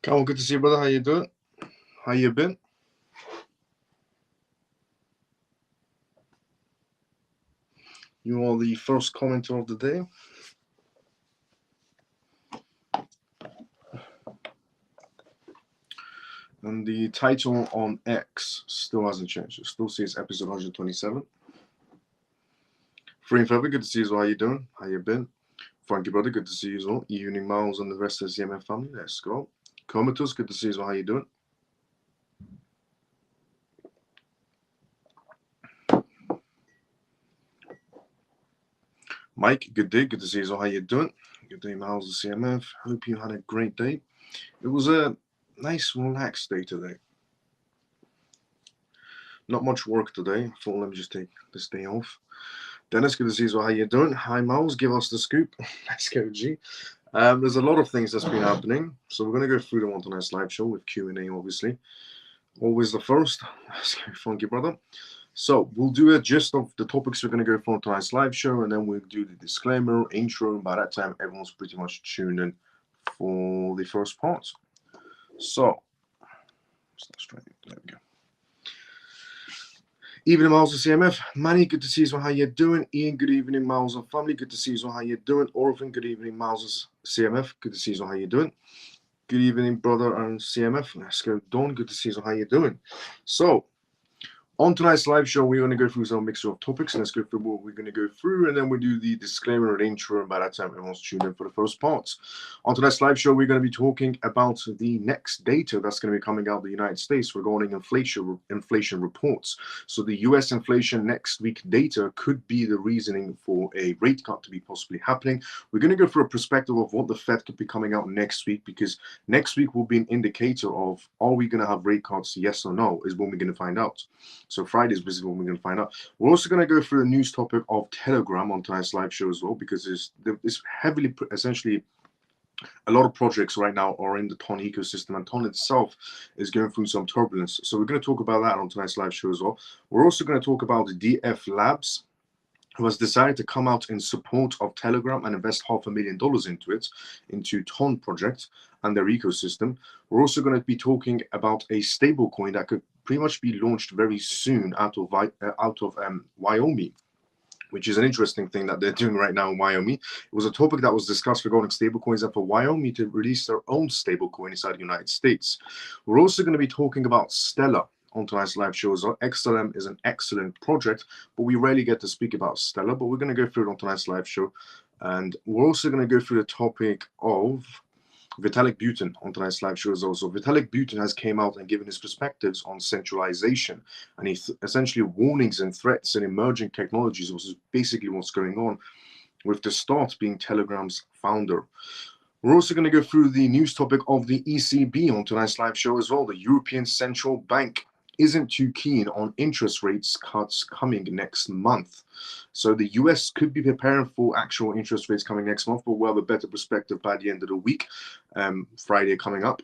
Carl, good to see you, brother. How you doing? How you been? You are the first commenter of the day. And the title on X still hasn't changed. It still says episode 127. Free and Feather, good to see you as well. How you doing? How you been? Frankie, brother, good to see you as well. Evening Miles and the rest of the CMF family. Let's go. Comatose, good to see you as well. How you doing? Mike, good day. Good to see you as well. How you doing? Good day, Miles, the CMF. Hope you had a great day. It was a nice, relaxed day today. Not much work today. I thought, let me just take this day off. Dennis, good to see you as well. How you doing? Hi, Miles. Give us the scoop. Let's go, G. There's a lot of things that's been happening. So we're going to go through them on tonight's live show with Q&A, obviously. Always the first. Let's go, Funky brother. So we'll do a gist of the topics we're going to go for tonight's live show, and then we'll do the disclaimer, intro, and by that time, everyone's pretty much tuned in for the first part. So, there we go. Evening, Miles of CMF. Manny, good to see you. How you doing? Ian, good evening, Miles of family. Good to see you. How you doing? Orphan, good evening, Miles of CMF. Good to see you. How you doing? Good evening, brother and CMF. Let's go, Dawn. Good to see you. How you doing? So, on tonight's live show, we're going to go through some mixture of topics. Let's go through what we're going to go through, and then we'll do the disclaimer and intro, and by that time, everyone's tuned in for the first part. On tonight's live show, we're going to be talking about the next data that's going to be coming out of the United States regarding inflation reports. So the US inflation next week data could be the reasoning for a rate cut to be possibly happening. We're going to go through a perspective of what the Fed could be coming out next week, because next week will be an indicator of, are we going to have rate cuts, yes or no, is when we're going to find out. So Friday is basically when we're going to find out. We're also going to go through the news topic of Telegram on tonight's live show as well, because it's heavily, essentially, a lot of projects right now are in the TON ecosystem, and TON itself is going through some turbulence. So we're going to talk about that on tonight's live show as well. We're also going to talk about the DF Labs, who has decided to come out in support of Telegram and invest $500,000 into it, into TON project and their ecosystem. We're also going to be talking about a stablecoin that could pretty much be launched very soon out of Wyoming, which is an interesting thing that they're doing right now in Wyoming. It was a topic that was discussed regarding stablecoins, and for Wyoming to release their own stablecoin inside the United States. We're also going to be talking about Stellar on tonight's live show as well. XLM is an excellent project, but we rarely get to speak about Stellar, but we're going to go through it on tonight's live show. And we're also going to go through the topic of Vitalik Buterin on tonight's live show as well. So Vitalik Buterin has came out and given his perspectives on centralization, and he essentially warnings and threats and emerging technologies, which is basically what's going on, with the start being Telegram's founder. We're also going to go through the news topic of the ECB on tonight's live show as well. The European Central Bank isn't too keen on interest rates cuts coming next month. So the US could be preparing for actual interest rates coming next month, but we'll have a better perspective by the end of the week, Friday coming up.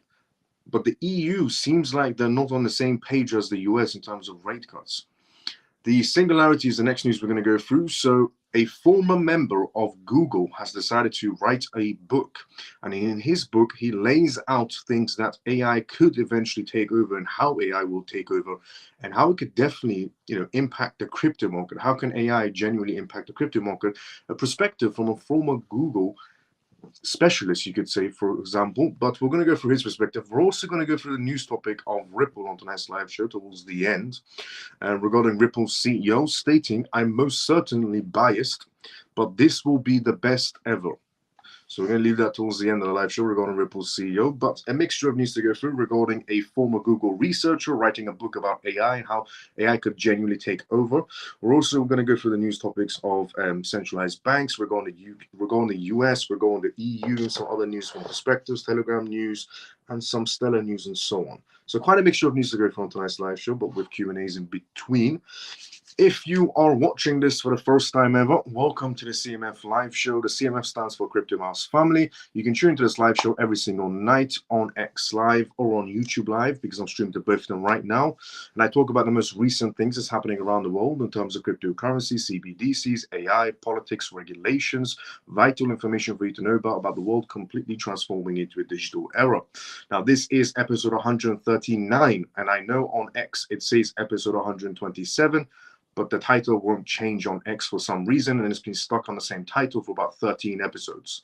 But the EU seems like they're not on the same page as the US in terms of rate cuts. The singularity is the next news we're going to go through. So a former member of Google has decided to write a book. And in his book, he lays out things that AI could eventually take over, and how AI will take over, and how it could definitely, impact the crypto market. How can AI genuinely impact the crypto market? A perspective from a former Google specialist, you could say, for example, but we're going to go through his perspective. We're also going to go through the news topic of Ripple on tonight's live show towards the end, regarding Ripple's CEO stating, "I'm most certainly biased, but this will be the best ever." So we're going to leave that towards the end of the live show regarding Ripple's CEO, but a mixture of news to go through regarding a former Google researcher writing a book about AI and how AI could genuinely take over. We're also going to go through the news topics of centralized banks, regarding the US, regarding the EU, and some other news from perspectives, Telegram news, and some Stellar news, and so on. So quite a mixture of news to go through on tonight's live show, but with Q&As in between. If you are watching this for the first time ever, welcome to the CMF live show. The CMF stands for Crypto Mouse Family. You can tune into this live show every single night on X Live or on YouTube Live, because I'm streaming to both of them right now. And I talk about the most recent things that's happening around the world in terms of cryptocurrency, CBDCs, AI, politics, regulations, vital information for you to know about the world completely transforming into a digital era. Now, this is episode 139, and I know on X it says episode 127. But the title won't change on X for some reason, and it's been stuck on the same title for about 13 episodes.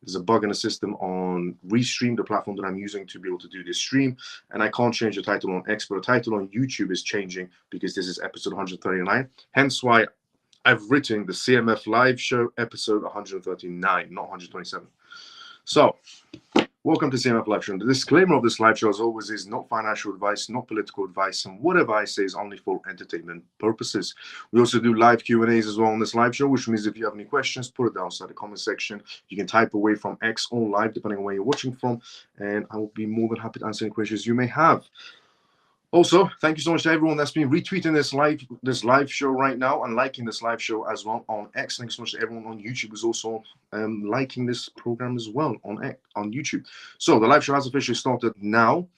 There's a bug in the system on Restream, the platform that I'm using to be able to do this stream, and I can't change the title on X, but the title on YouTube is changing because this is episode 139. Hence why I've written the CMF live show episode 139, not 127. So, welcome to CMF Live Show. The disclaimer of this live show, as always, is not financial advice, not political advice, and whatever I say is only for entertainment purposes. We also do live Q&As as well on this live show, which means if you have any questions, put it down inside the comment section. You can type away from X or live, depending on where you're watching from, and I will be more than happy to answer any questions you may have. Also, thank you so much to everyone that's been retweeting this live show right now and liking this live show as well on X. Thanks so much to everyone on YouTube who's also liking this program as well on YouTube. So the live show has officially started now.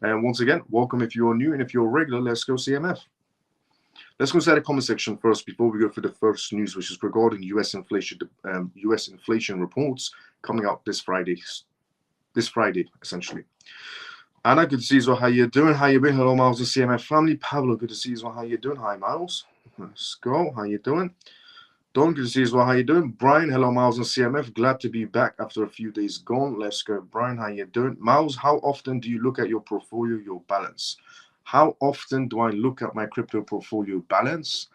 And once again, welcome if you're new, and if you're regular, let's go CMF. Let's go inside the comment section first before we go through the first news, which is regarding US inflation reports coming out this Friday, essentially. Anna, good to see you as well. How you doing? How you been? Hello, Miles and CMF family. Pablo, good to see you as well. How you doing? Hi, Miles. Let's go. How you doing? Don, good to see you as well. How you doing? Brian, hello, Miles and CMF. Glad to be back after a few days gone. Let's go, Brian. How you doing? Miles, how often do you look at your portfolio, your balance? How often do I look at my crypto portfolio balance?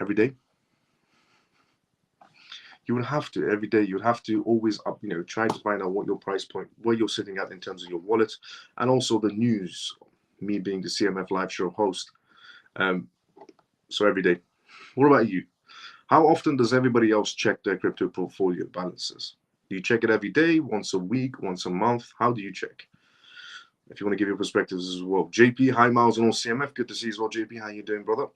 Every day. You would have to every day. You'd have to always try to find out what your price point, where you're sitting at in terms of your wallet, and also the news. Me being the CMF live show host, so every day. What about you? How often does everybody else check their crypto portfolio balances? Do you check it every day, once a week, once a month? How do you check? If you want to give your perspectives as well. JP, hi, Miles and all CMF. Good to see you as well, JP. How you doing, brother?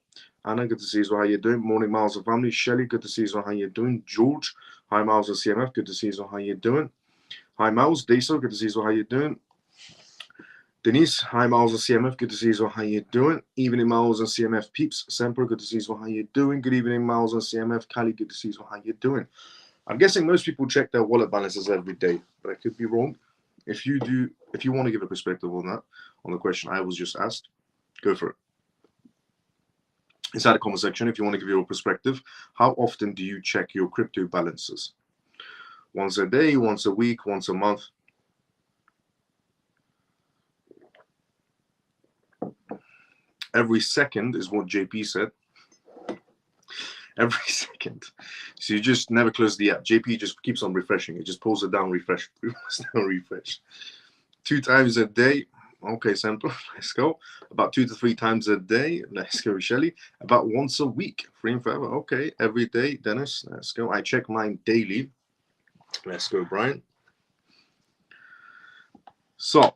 Anna, good to see you as well. How you doing? Morning, Miles and family. Shelly, good to see you as well. How you doing? George, hi, Miles and CMF. Good to see you as well. How you doing? Hi, Miles. Deso, good to see you as well. How you doing? Denise, hi, Miles and CMF. Good to see you as well. How you doing? Evening, Miles and CMF peeps. Semper, good to see you as well. How you doing? Good evening, Miles and CMF. Kali, good to see you as well. How you doing? I'm guessing most people check their wallet balances every day, but I could be wrong. If you want to give a perspective on that, on the question I was just asked, go for it. Inside the comment section, if you want to give your perspective, how often do you check your crypto balances? Once a day, once a week, once a month? Every second is what JP said. Every second. So you just never close the app. JP just keeps on refreshing. It just pulls it down, refresh. 2 times a day. Okay, Semper, let's go. About 2 to 3 times a day. Let's go, Shelly. About once a week. Free and forever. Okay, every day. Dennis, let's go. I check mine daily. Let's go, Brian. So,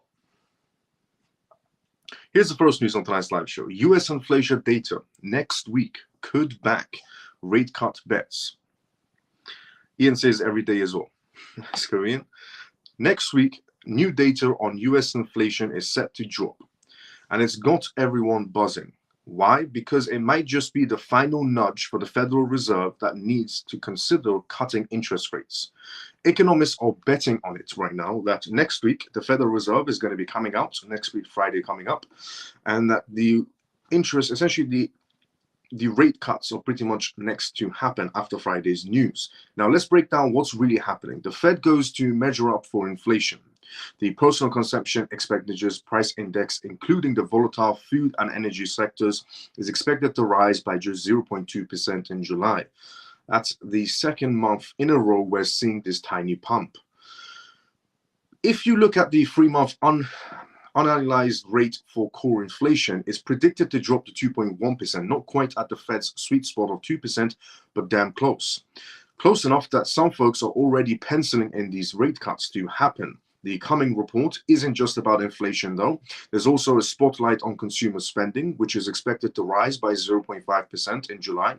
here's the first news on tonight's live show. US inflation data next week could back rate cut bets. Ian says every day as well. Let's go, Ian. Next week, new data on US inflation is set to drop, and it's got everyone buzzing. Why? Because it might just be the final nudge for the Federal Reserve that needs to consider cutting interest rates. Economists are betting on it right now that next week, the Federal Reserve is going to be coming out, next week, Friday coming up, and that the interest, essentially the rate cuts are pretty much next to happen after Friday's news. Now, let's break down what's really happening. The Fed goes to measure up for inflation. The personal consumption expenditures price index, including the volatile food and energy sectors, is expected to rise by just 0.2% in July. That's the second month in a row we're seeing this tiny pump. If you look at the 3-month unanalyzed rate for core inflation, is predicted to drop to 2.1%, not quite at the Fed's sweet spot of 2%, but damn close. Close enough that some folks are already penciling in these rate cuts to happen. The coming report isn't just about inflation, though. There's also a spotlight on consumer spending, which is expected to rise by 0.5% in July.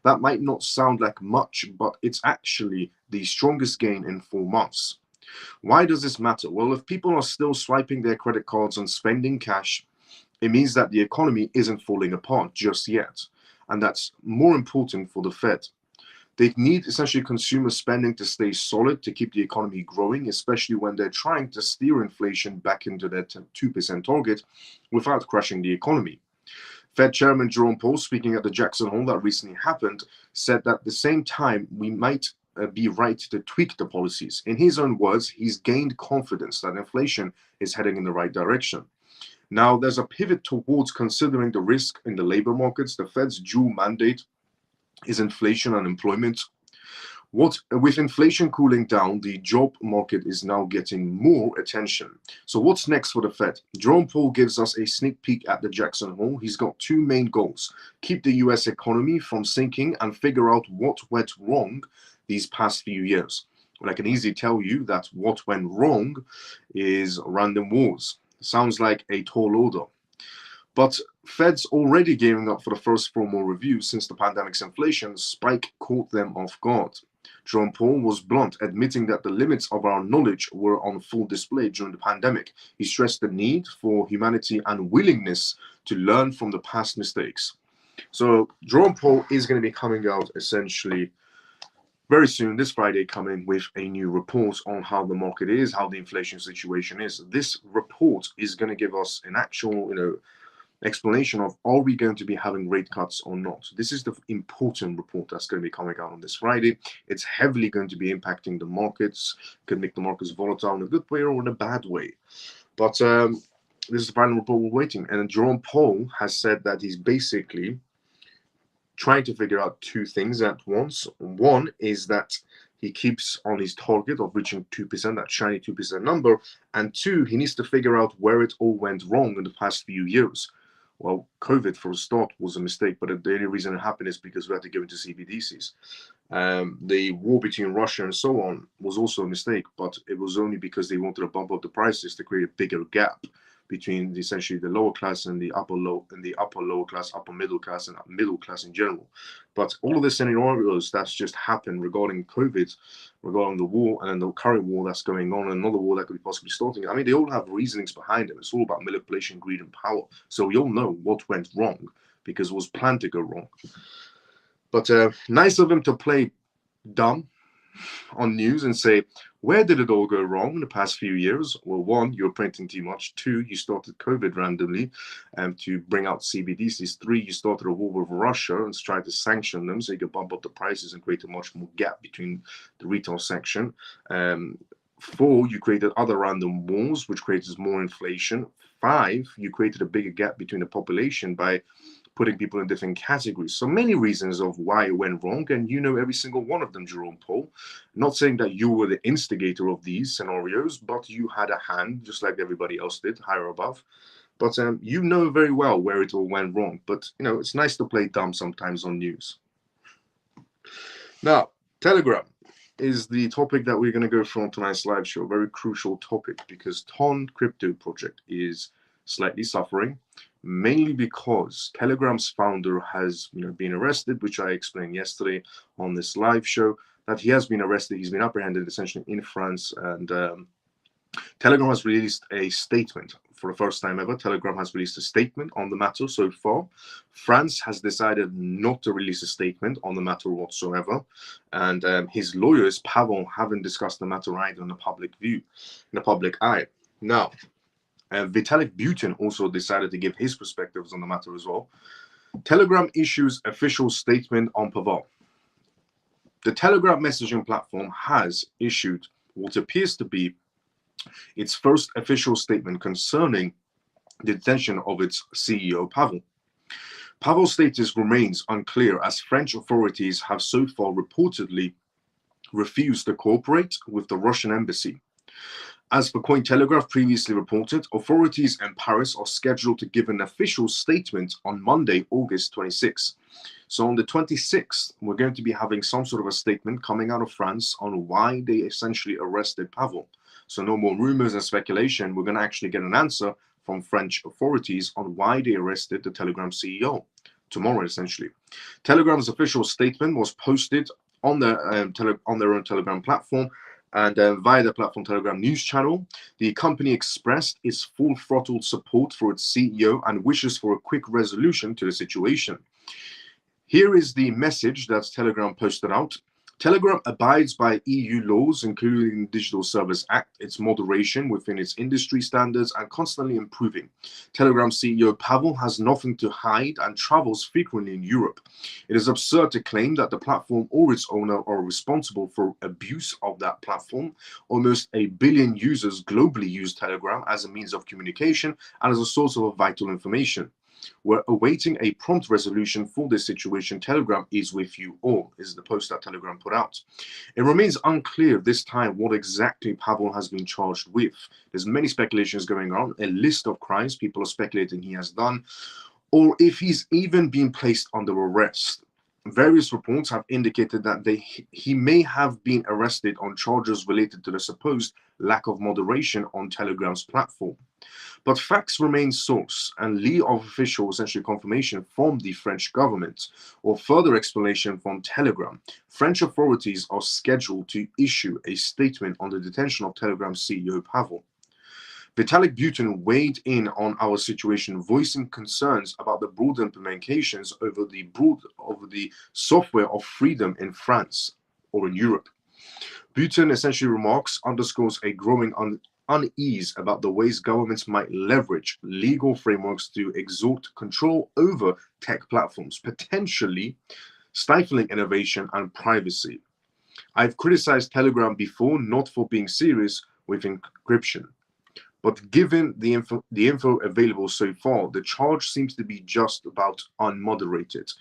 That might not sound like much, but it's actually the strongest gain in 4 months. Why does this matter? Well, if people are still swiping their credit cards and spending cash, it means that the economy isn't falling apart just yet. And that's more important for the Fed. They need essentially consumer spending to stay solid to keep the economy growing, especially when they're trying to steer inflation back into their 2% target without crashing the economy. Fed Chairman Jerome Powell, speaking at the Jackson Hole that recently happened, said that at the same time we might be right to tweak the policies. In his own words, he's gained confidence that inflation is heading in the right direction. Now, there's a pivot towards considering the risk in the labor markets. The Fed's dual mandate is inflation and employment. With inflation cooling down, the job market is now getting more attention. So what's next for the Fed? Jerome Powell gives us a sneak peek at the Jackson Hole. He's got 2 main goals: keep the US economy from sinking and figure out what went wrong these past few years. Well, I can easily tell you that what went wrong is random wars. Sounds like a tall order. But Fed's already gearing up for the first formal review since the pandemic's inflation spike caught them off guard. Jerome Powell was blunt, admitting that the limits of our knowledge were on full display during the pandemic. He stressed the need for humanity and willingness to learn from the past mistakes. So Jerome Powell is going to be coming out essentially very soon, this Friday, coming with a new report on how the market is, how the inflation situation is. This report is going to give us an actual, explanation of, are we going to be having rate cuts or not? This is the important report that's going to be coming out on this Friday. It's heavily going to be impacting the markets, could make the markets volatile in a good way or in a bad way. But this is the final report we're waiting. And Jerome Powell has said that he's basically trying to figure out 2 things at once. One is that he keeps on his target of reaching 2%, that shiny 2% number. And 2, he needs to figure out where it all went wrong in the past few years. Well, COVID, for a start, was a mistake, but the only reason it happened is because we had to go into CBDCs. The war between Russia and so on was also a mistake, but it was only because they wanted to bump up the prices to create a bigger gap between essentially the lower class and the upper lower class, upper middle class, and middle class in general. But all of the scenarios that's just happened regarding COVID, regarding the war, and then the current war that's going on, and another war that could be possibly starting. I mean, they all have reasonings behind them. It's all about manipulation, greed, and power. So we all know what went wrong because it was planned to go wrong. But nice of him to play dumb on news and say, where did it all go wrong in the past few years? Well, 1, you were printing too much. 2, you started COVID randomly to bring out CBDCs. 3, you started a war with Russia and tried to sanction them so you could bump up the prices and create a much more gap between the retail section. 4, you created other random wars, which created more inflation. 5, you created a bigger gap between the population by putting people in different categories. So many reasons of why it went wrong, and you know every single one of them, Jerome Powell. Not saying that you were the instigator of these scenarios, but you had a hand, just like everybody else did, higher above. But you know very well where it all went wrong. But, it's nice to play dumb sometimes on news. Now, Telegram is the topic that we're going to go through on tonight's live show. A very crucial topic because Ton crypto project is slightly suffering, mainly because Telegram's founder has been arrested, which I explained yesterday on this live show, that he has been arrested. He's been apprehended essentially in France, and Telegram has released a statement. For the first time ever, Telegram has released a statement on the matter so far. France has decided not to release a statement on the matter whatsoever, and his lawyers, Pavon, haven't discussed the matter either in the public view, in the public eye. Now, Vitalik Buterin also decided to give his perspectives on the matter as well. Telegram issues official statement on Pavon. The Telegram messaging platform has issued what appears to be its first official statement concerning the detention of its CEO, Pavon. Pavon's status remains unclear as French authorities have so far reportedly refused to cooperate with the Russian embassy. As the Cointelegraph previously reported, authorities in Paris are scheduled to give an official statement on Monday, August 26. So on the 26th, we're going to be having some sort of a statement coming out of France on why they essentially arrested Pavon. So no more rumors and speculation. We're going to actually get an answer from French authorities on why they arrested the Telegram CEO tomorrow, essentially. Telegram's official statement was posted on their own Telegram platform, and via the platform Telegram news channel. The company expressed its full throttled support for its CEO and wishes for a quick resolution to the situation. Here is the message that Telegram posted out. Telegram abides by EU laws, including the Digital Service Act, its moderation within its industry standards, and constantly improving. Telegram CEO Pavel has nothing to hide and travels frequently in Europe. It is absurd to claim that the platform or its owner are responsible for abuse of that platform. Almost 1 billion users globally use Telegram as a means of communication and as a source of vital information. We're awaiting a prompt resolution for this situation. Telegram is with you all, is the post that Telegram put out. It remains unclear this time what exactly Pavel has been charged with. There's many speculations going on, a list of crimes people are speculating he has done, or if he's even been placed under arrest. Various reports have indicated that he may have been arrested on charges related to the supposed lack of moderation on Telegram's platform. But facts remain source and lead of official essentially confirmation from the French government or further explanation from Telegram. French authorities are scheduled to issue a statement on the detention of Telegram CEO Pavel. Vitalik Buterin weighed in on our situation, voicing concerns about the broad implications over the software of freedom in France or in Europe. Buterin essentially underscores a growing unease about the ways governments might leverage legal frameworks to exert control over tech platforms, potentially stifling innovation and privacy. I've criticized Telegram before not for being serious with encryption, but given the info available so far, the charge seems to be just about unmoderated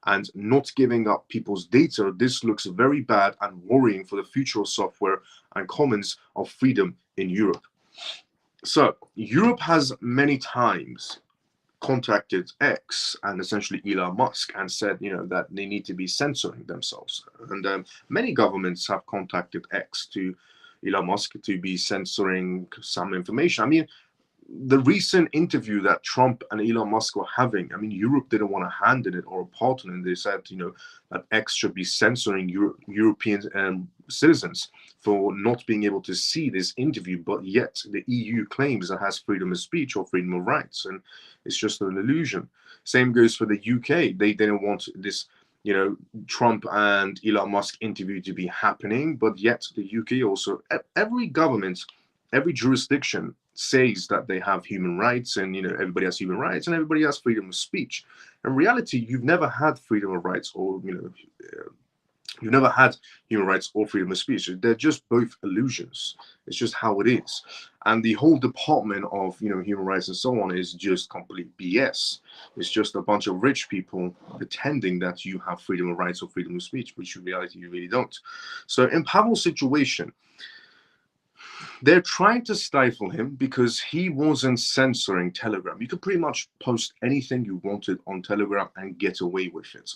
and not giving up people's data. This looks very bad and worrying for the future of software and commons of freedom in Europe. So Europe has many times contacted X and essentially Elon Musk and said, that they need to be censoring themselves. And many governments have contacted X to Elon Musk to be censoring some information. I mean, the recent interview that Trump and Elon Musk were having, Europe didn't want a hand in it or a part in it. They said, that X should be censoring European citizens for not being able to see this interview, but yet the EU claims it has freedom of speech or freedom of rights, and it's just an illusion. Same goes for the UK. They didn't want this, Trump and Elon Musk interview to be happening, but yet the UK also, every government, every jurisdiction says that they have human rights and everybody has human rights and everybody has freedom of speech. In reality, you've never had freedom of rights or you've never had human rights or freedom of speech. They're just both illusions. It's just how it is. And the whole department of human rights and so on is just complete BS. It's just a bunch of rich people pretending that you have freedom of rights or freedom of speech, which in reality you really don't. So in Pavel's situation, they're trying to stifle him because he wasn't censoring Telegram. You could pretty much post anything you wanted on Telegram and get away with it.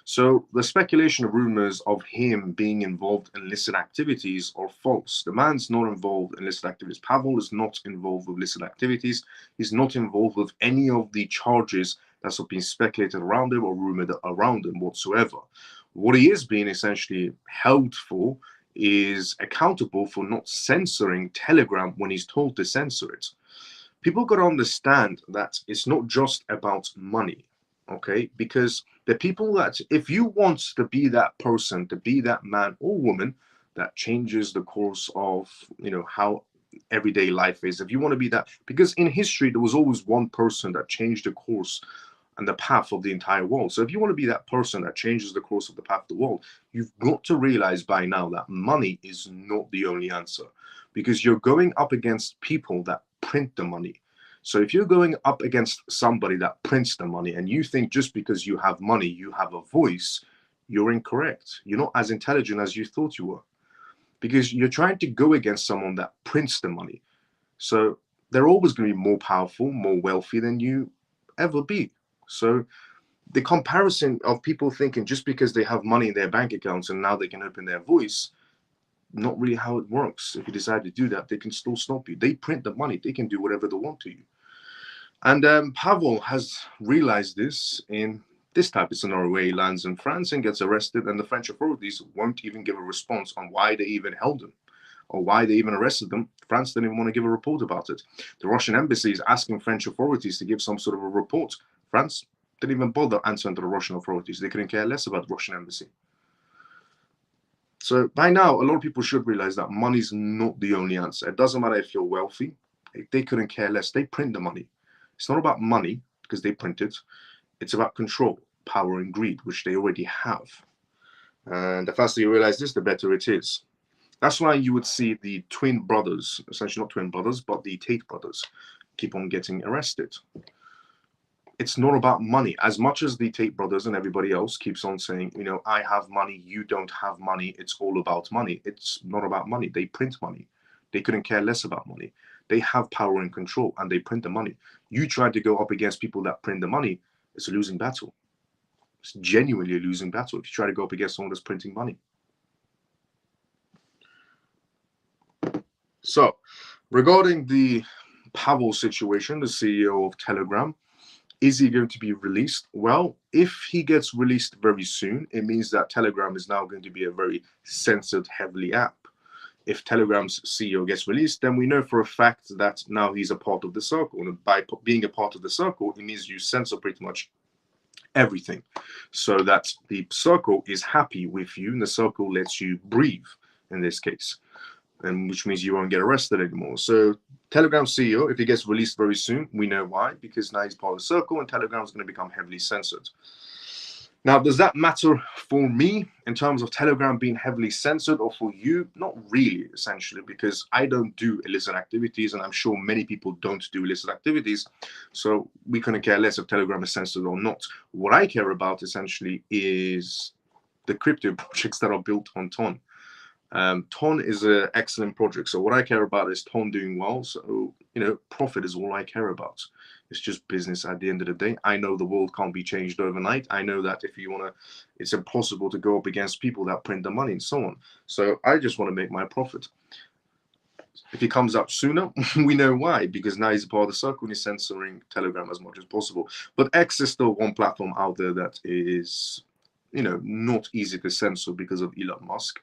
So the speculation of rumors of him being involved in illicit activities are false. The man's not involved in illicit activities. Pavel is not involved with illicit activities. He's not involved with any of the charges that have been speculated around him or rumored around him whatsoever. What he is being essentially held for is accountable for not censoring Telegram when he's told to censor it. People got to understand that it's not just about money, okay? Because the people that, if you want to be that person, to be that man or woman that changes the course of, how everyday life is, if you want to be that, because in history, there was always one person that changed the course and the path of the entire world. So if you want to be that person that changes the course of the path of the world, you've got to realize by now that money is not the only answer, because you're going up against people that print the money. So if you're going up against somebody that prints the money and you think just because you have money, you have a voice, you're incorrect. You're not as intelligent as you thought you were, because you're trying to go against someone that prints the money. So they're always going to be more powerful, more wealthy than you ever be. So the comparison of people thinking just because they have money in their bank accounts and now they can open their voice, not really how it works. If you decide to do that, they can still stop you. They print the money. They can do whatever they want to you. And Pavel has realized this in this type of scenario where he lands in France and gets arrested, and the French authorities won't even give a response on why they even held him or why they even arrested them. France didn't even want to give a report about it. The Russian embassy is asking French authorities to give some sort of a report. France didn't even bother answering to the Russian authorities. They couldn't care less about the Russian embassy. So by now, a lot of people should realize that money's not the only answer. It doesn't matter if you're wealthy. They couldn't care less. They print the money. It's not about money because they print it. It's about control, power, and greed, which they already have. And the faster you realize this, the better it is. That's why you would see the twin brothers, essentially not twin brothers, but the Tate brothers, keep on getting arrested. It's not about money. As much as the Tate brothers and everybody else keeps on saying, you know, I have money, you don't have money, it's all about money. It's not about money. They print money. They couldn't care less about money. They have power and control, and they print the money. You try to go up against people that print the money, it's a losing battle. It's genuinely a losing battle if you try to go up against someone that's printing money. So, regarding the Pavel situation, the CEO of Telegram, is he going to be released? Well, if he gets released very soon, it means that Telegram is now going to be a very censored, heavily app. If Telegram's CEO gets released, then we know for a fact that now he's a part of the circle. And by being a part of the circle, it means you censor pretty much everything, so that the circle is happy with you, and the circle lets you breathe in this case, and which means you won't get arrested anymore. So Telegram CEO, if he gets released very soon, we know why, because now he's part of the circle and Telegram is going to become heavily censored. Now, does that matter for me in terms of Telegram being heavily censored, or for you? Not really, essentially, because I don't do illicit activities, and I'm sure many people don't do illicit activities. So we couldn't care less if Telegram is censored or not. What I care about, essentially, is the crypto projects that are built on Ton. Ton is an excellent project. So what I care about is Ton doing well. So, you know, profit is all I care about. It's just business at the end of the day. I know the world can't be changed overnight. I know that if you want to, it's impossible to go up against people that print the money and so on. So I just want to make my profit. If he comes up sooner, we know why, because now he's a part of the circle and he's censoring Telegram as much as possible. But X is still one platform out there that is, you know, not easy to censor because of Elon Musk.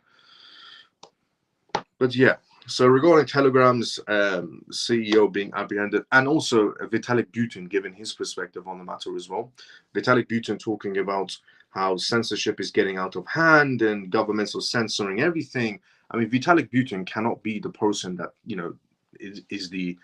But yeah, so regarding Telegram's CEO being apprehended, and also Vitalik Buterin giving his perspective on the matter as well. Vitalik Buterin talking about how censorship is getting out of hand and governments are censoring everything. I mean, Vitalik Buterin cannot be the person that, you know, is the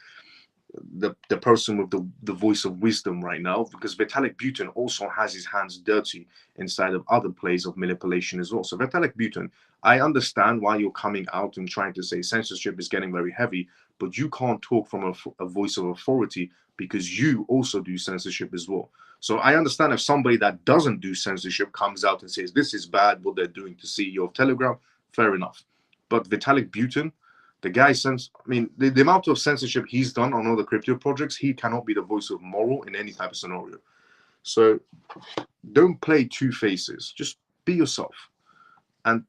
person with the voice of wisdom right now, because Vitalik Buterin also has his hands dirty inside of other plays of manipulation as well. So Vitalik Buterin, I understand why you're coming out and trying to say censorship is getting very heavy, but you can't talk from a voice of authority, because you also do censorship as well. So I understand if somebody that doesn't do censorship comes out and says this is bad what they're doing to CEO of Telegram, fair enough. But Vitalik Buterin, the guy the amount of censorship he's done on other crypto projects, he cannot be the voice of moral in any type of scenario. So don't play two faces. Just be yourself. And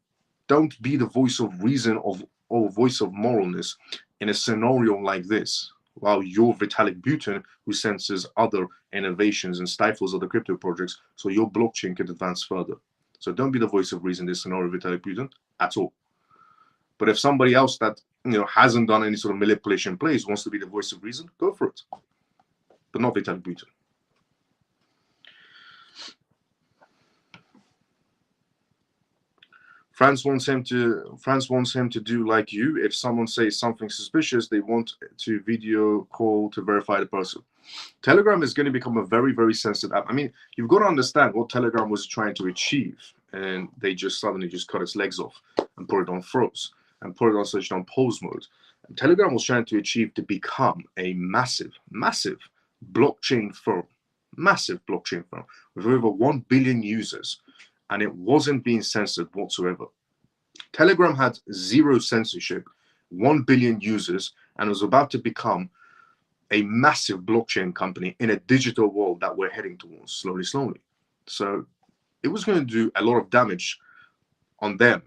don't be the voice of reason or voice of moralness in a scenario like this, while you're Vitalik Buterin, who censors other innovations and stifles other crypto projects so your blockchain can advance further. So don't be the voice of reason in this scenario, Vitalik Buterin, at all. But if somebody else that, you know, hasn't done any sort of manipulation plays wants to be the voice of reason, go for it. But not Vitalik Buterin. France wants him to do like you. If someone says something suspicious, they want to video call to verify the person. Telegram is going to become a very, very sensitive app. I mean, you've got to understand what Telegram was trying to achieve, and they just suddenly just cut its legs off and put it on froze and put it on such on pause mode. And Telegram was trying to achieve to become a massive, massive blockchain firm, with over 1 billion users. And it wasn't being censored whatsoever. Telegram had zero censorship, 1 billion users, and was about to become a massive blockchain company in a digital world that we're heading towards slowly. So it was going to do a lot of damage on them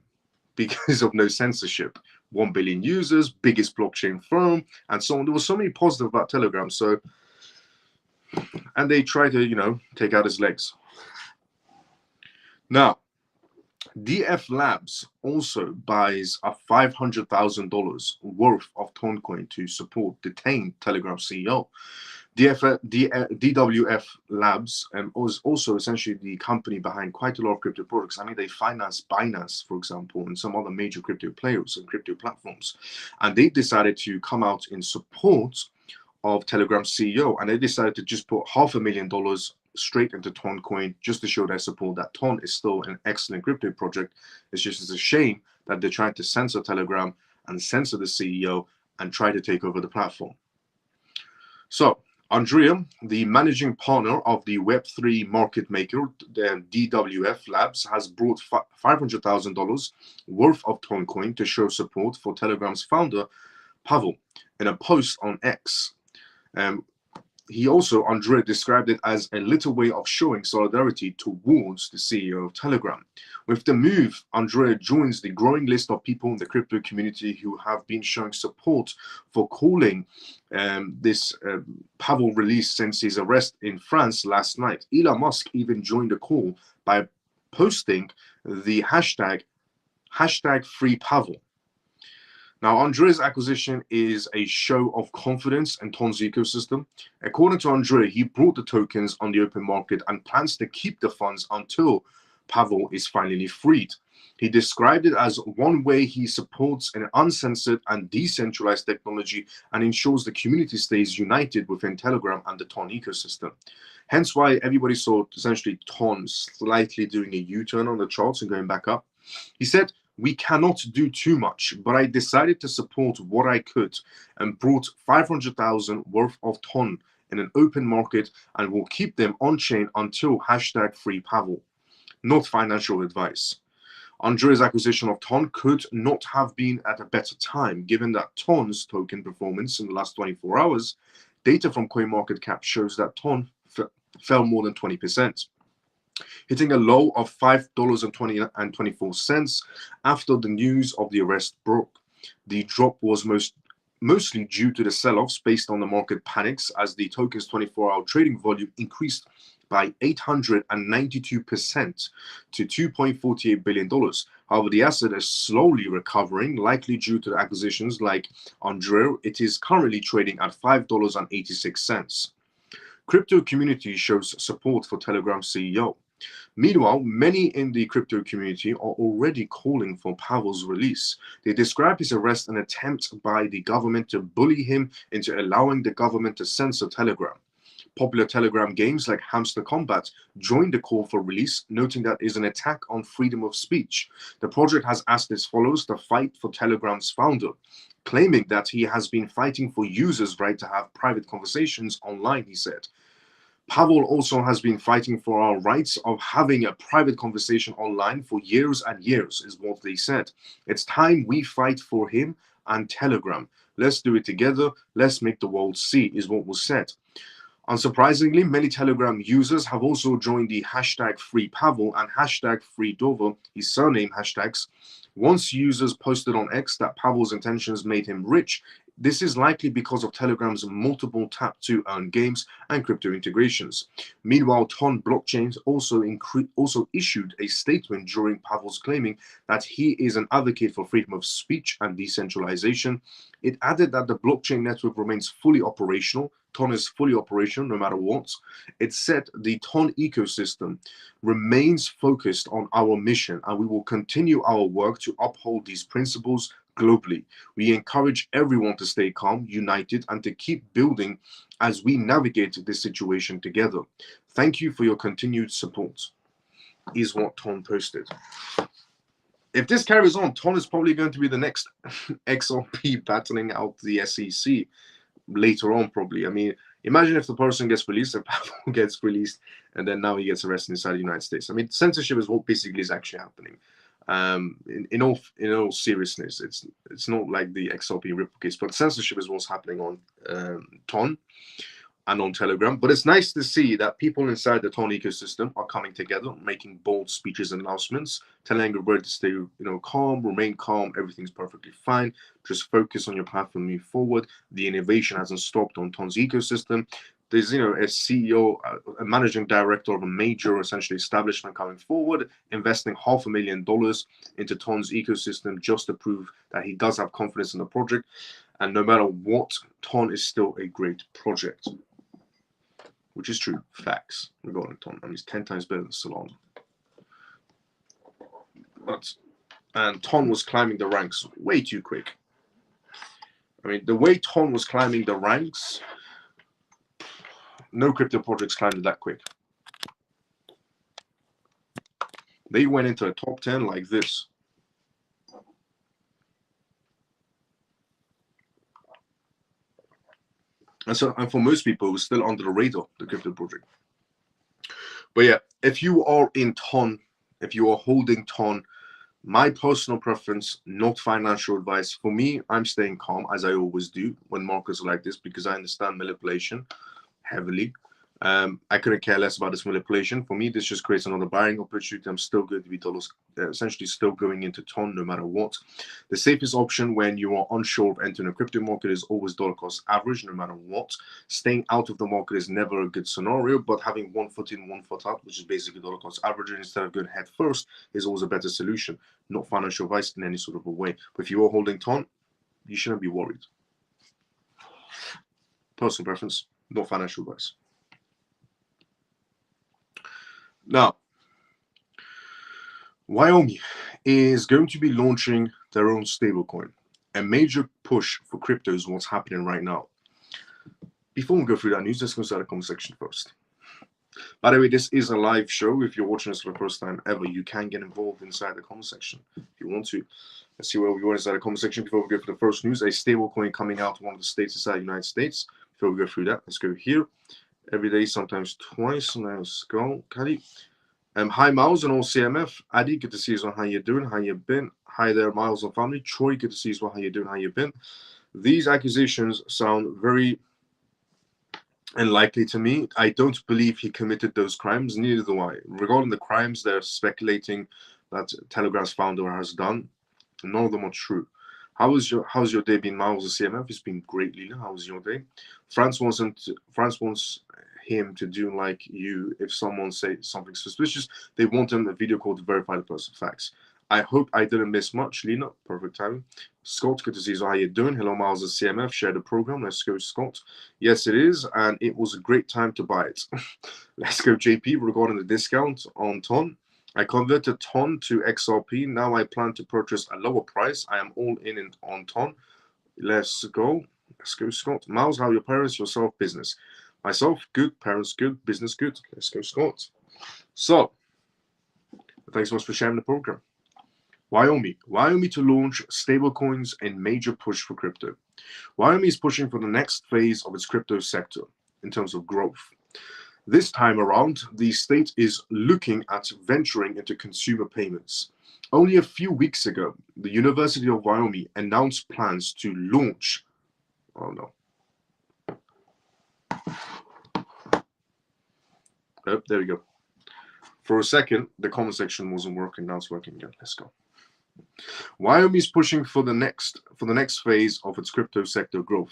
because of no censorship. 1 billion users, biggest blockchain firm, and so on. There was so many positive about Telegram. So, and they try to, take out his legs. Now, DF Labs also buys a $500,000 worth of Toncoin to support detained Telegram CEO. DWF Labs was also essentially the company behind quite a lot of crypto products. I mean, they finance Binance, for example, and some other major crypto players and crypto platforms. And they decided to come out in support of Telegram's CEO, and they decided to just put $500,000 straight into Toncoin just to show their support that Ton is still an excellent crypto project. It's just a shame that they're trying to censor Telegram and censor the CEO and try to take over the platform. So, Andrea, the managing partner of the Web3 market maker, the DWF Labs, has brought $500,000 worth of Toncoin to show support for Telegram's founder, Pavel, in a post on X. Andrea described it as a little way of showing solidarity towards the CEO of Telegram. With the move, Andrea joins the growing list of people in the crypto community who have been showing support for calling this Pavel release since his arrest in France last night. Elon Musk even joined the call by posting the hashtag #FreePavel. Now, Andrea's acquisition is a show of confidence in Ton's ecosystem. According to Andrea, he brought the tokens on the open market and plans to keep the funds until Pavel is finally freed. He described it as one way he supports an uncensored and decentralized technology and ensures the community stays united within Telegram and the Ton ecosystem. Hence why everybody saw essentially Ton slightly doing a U-turn on the charts and going back up. He said, "We cannot do too much, but I decided to support what I could and brought 500,000 worth of Ton in an open market and will keep them on chain until #FreePavel. Not financial advice." Andrea's acquisition of Ton could not have been at a better time, given that Ton's token performance in the last 24 hours, data from CoinMarketCap shows that Ton fell more than 20%. Hitting a low of $5.24 after the news of the arrest broke. The drop was mostly due to the sell-offs based on the market panics, as the token's 24-hour trading volume increased by 892% to $2.48 billion. However, the asset is slowly recovering, likely due to the acquisitions like Andrea. It is currently trading at $5.86. Crypto community shows support for Telegram CEO. Meanwhile, many in the crypto community are already calling for Pavel's release. They describe his arrest an attempt by the government to bully him into allowing the government to censor Telegram. Popular Telegram games like Hamster Combat joined the call for release, noting that it is an attack on freedom of speech. The project has asked its followers to fight for Telegram's founder, claiming that he has been fighting for users' right to have private conversations online, he said. Pavel also has been fighting for our rights of having a private conversation online for years and years, is what they said. It's time we fight for him and Telegram. Let's do it together. Let's make the world see, is what was said. Unsurprisingly, many Telegram users have also joined the #FreePavel and #FreeDover, his surname hashtags. Once users posted on X that Pavel's intentions made him rich, this is likely because of Telegram's multiple tap-to-earn games and crypto integrations. Meanwhile, Ton Blockchain also issued a statement during Pavel's claiming that he is an advocate for freedom of speech and decentralization. It added that the blockchain network remains fully operational. Ton is fully operational no matter what. It said the Ton ecosystem remains focused on our mission, and we will continue our work to uphold these principles globally. We encourage everyone to stay calm, united, and to keep building as we navigate this situation together. Thank you for your continued support, is what Ton posted. If this carries on, Ton is probably going to be the next XRP battling out the SEC later on, probably. I mean, imagine if the person gets released, and Pavel gets released, and then now he gets arrested inside the United States. I mean, censorship is what basically is actually happening. In all seriousness, it's not like the XRP Ripple case, but censorship is what's happening on Ton. and on Telegram. But it's nice to see that people inside the Ton ecosystem are coming together, making bold speeches and announcements, telling everybody to stay, calm, remain calm. Everything's perfectly fine. Just focus on your path and move forward. The innovation hasn't stopped on Ton's ecosystem. There's, a CEO, a managing director of a major, essentially, establishment coming forward, investing $500,000 into Ton's ecosystem just to prove that he does have confidence in the project. And no matter what, Ton is still a great project, which is true. Facts regarding Ton. I mean, it's 10 times better than Solana. And Ton was climbing the ranks way too quick. I mean, the way Ton was climbing the ranks, no crypto projects climbed it that quick. They went into the top 10 like this. And for most people, it was still under the radar, the crypto project. But yeah, if you are in Ton, if you are holding Ton, my personal preference, not financial advice. For me, I'm staying calm, as I always do when markets are like this, because I understand manipulation heavily. I couldn't care less about this manipulation. For me, this just creates another buying opportunity. I'm still going to be essentially still going into Ton no matter what. The safest option when you are unsure of entering a crypto market is always dollar cost average no matter what. Staying out of the market is never a good scenario, but having 1 foot in, 1 foot out, which is basically dollar cost average instead of going head first, is always a better solution. Not financial advice in any sort of a way. But if you are holding Ton, you shouldn't be worried. Personal preference, not financial advice. Now, Wyoming is going to be launching their own stablecoin. A major push for crypto is what's happening right now. Before we go through that news, let's go to the comment section first. By the way, this is a live show. If you're watching this for the first time ever, you can get involved inside the comment section if you want to. Let's see where we go inside the comment section before we go for the first news. A stablecoin coming out of one of the states inside the United States. Before we go through that, let's go here. Every day, sometimes twice. Let's go, Caddy. Hi, Miles and all CMF. Addy, good to see you. How you doing? How you been? Hi there, Miles and family. Troy, good to see you. How you doing? How you been? These accusations sound very unlikely to me. I don't believe he committed those crimes. Neither do I. Regarding the crimes they're speculating that Telegram's founder has done, none of them are true. How's your day been, Miles and CMF? It's been great, Lila. How was your day? France wants him to do like you. If someone says something suspicious, they want him a video call to verify the person's facts. I hope I didn't miss much, Lena. Perfect timing. Scott, good to see you. How you doing? Hello, Miles and CMF. Share the program. Let's go, Scott. Yes, it is, and it was a great time to buy it. Let's go, JP. Regarding the discount on Ton, I converted Ton to XRP. Now I plan to purchase a lower price. I am all in on Ton. Let's go. Let's go, Scott. Miles, how are your parents? Yourself, business. Myself, good. Parents, good. Business, good. Let's go, Scott. So, thanks so much for sharing the program. Wyoming to launch stablecoins and major push for crypto. Wyoming is pushing for the next phase of its crypto sector in terms of growth. This time around, the state is looking at venturing into consumer payments. Only a few weeks ago, the University of Wyoming announced plans to launch. Oh no. Oh, there we go. For a second, the comment section wasn't working. Now it's working again. Let's go. Wyoming is pushing for the next phase of its crypto sector growth.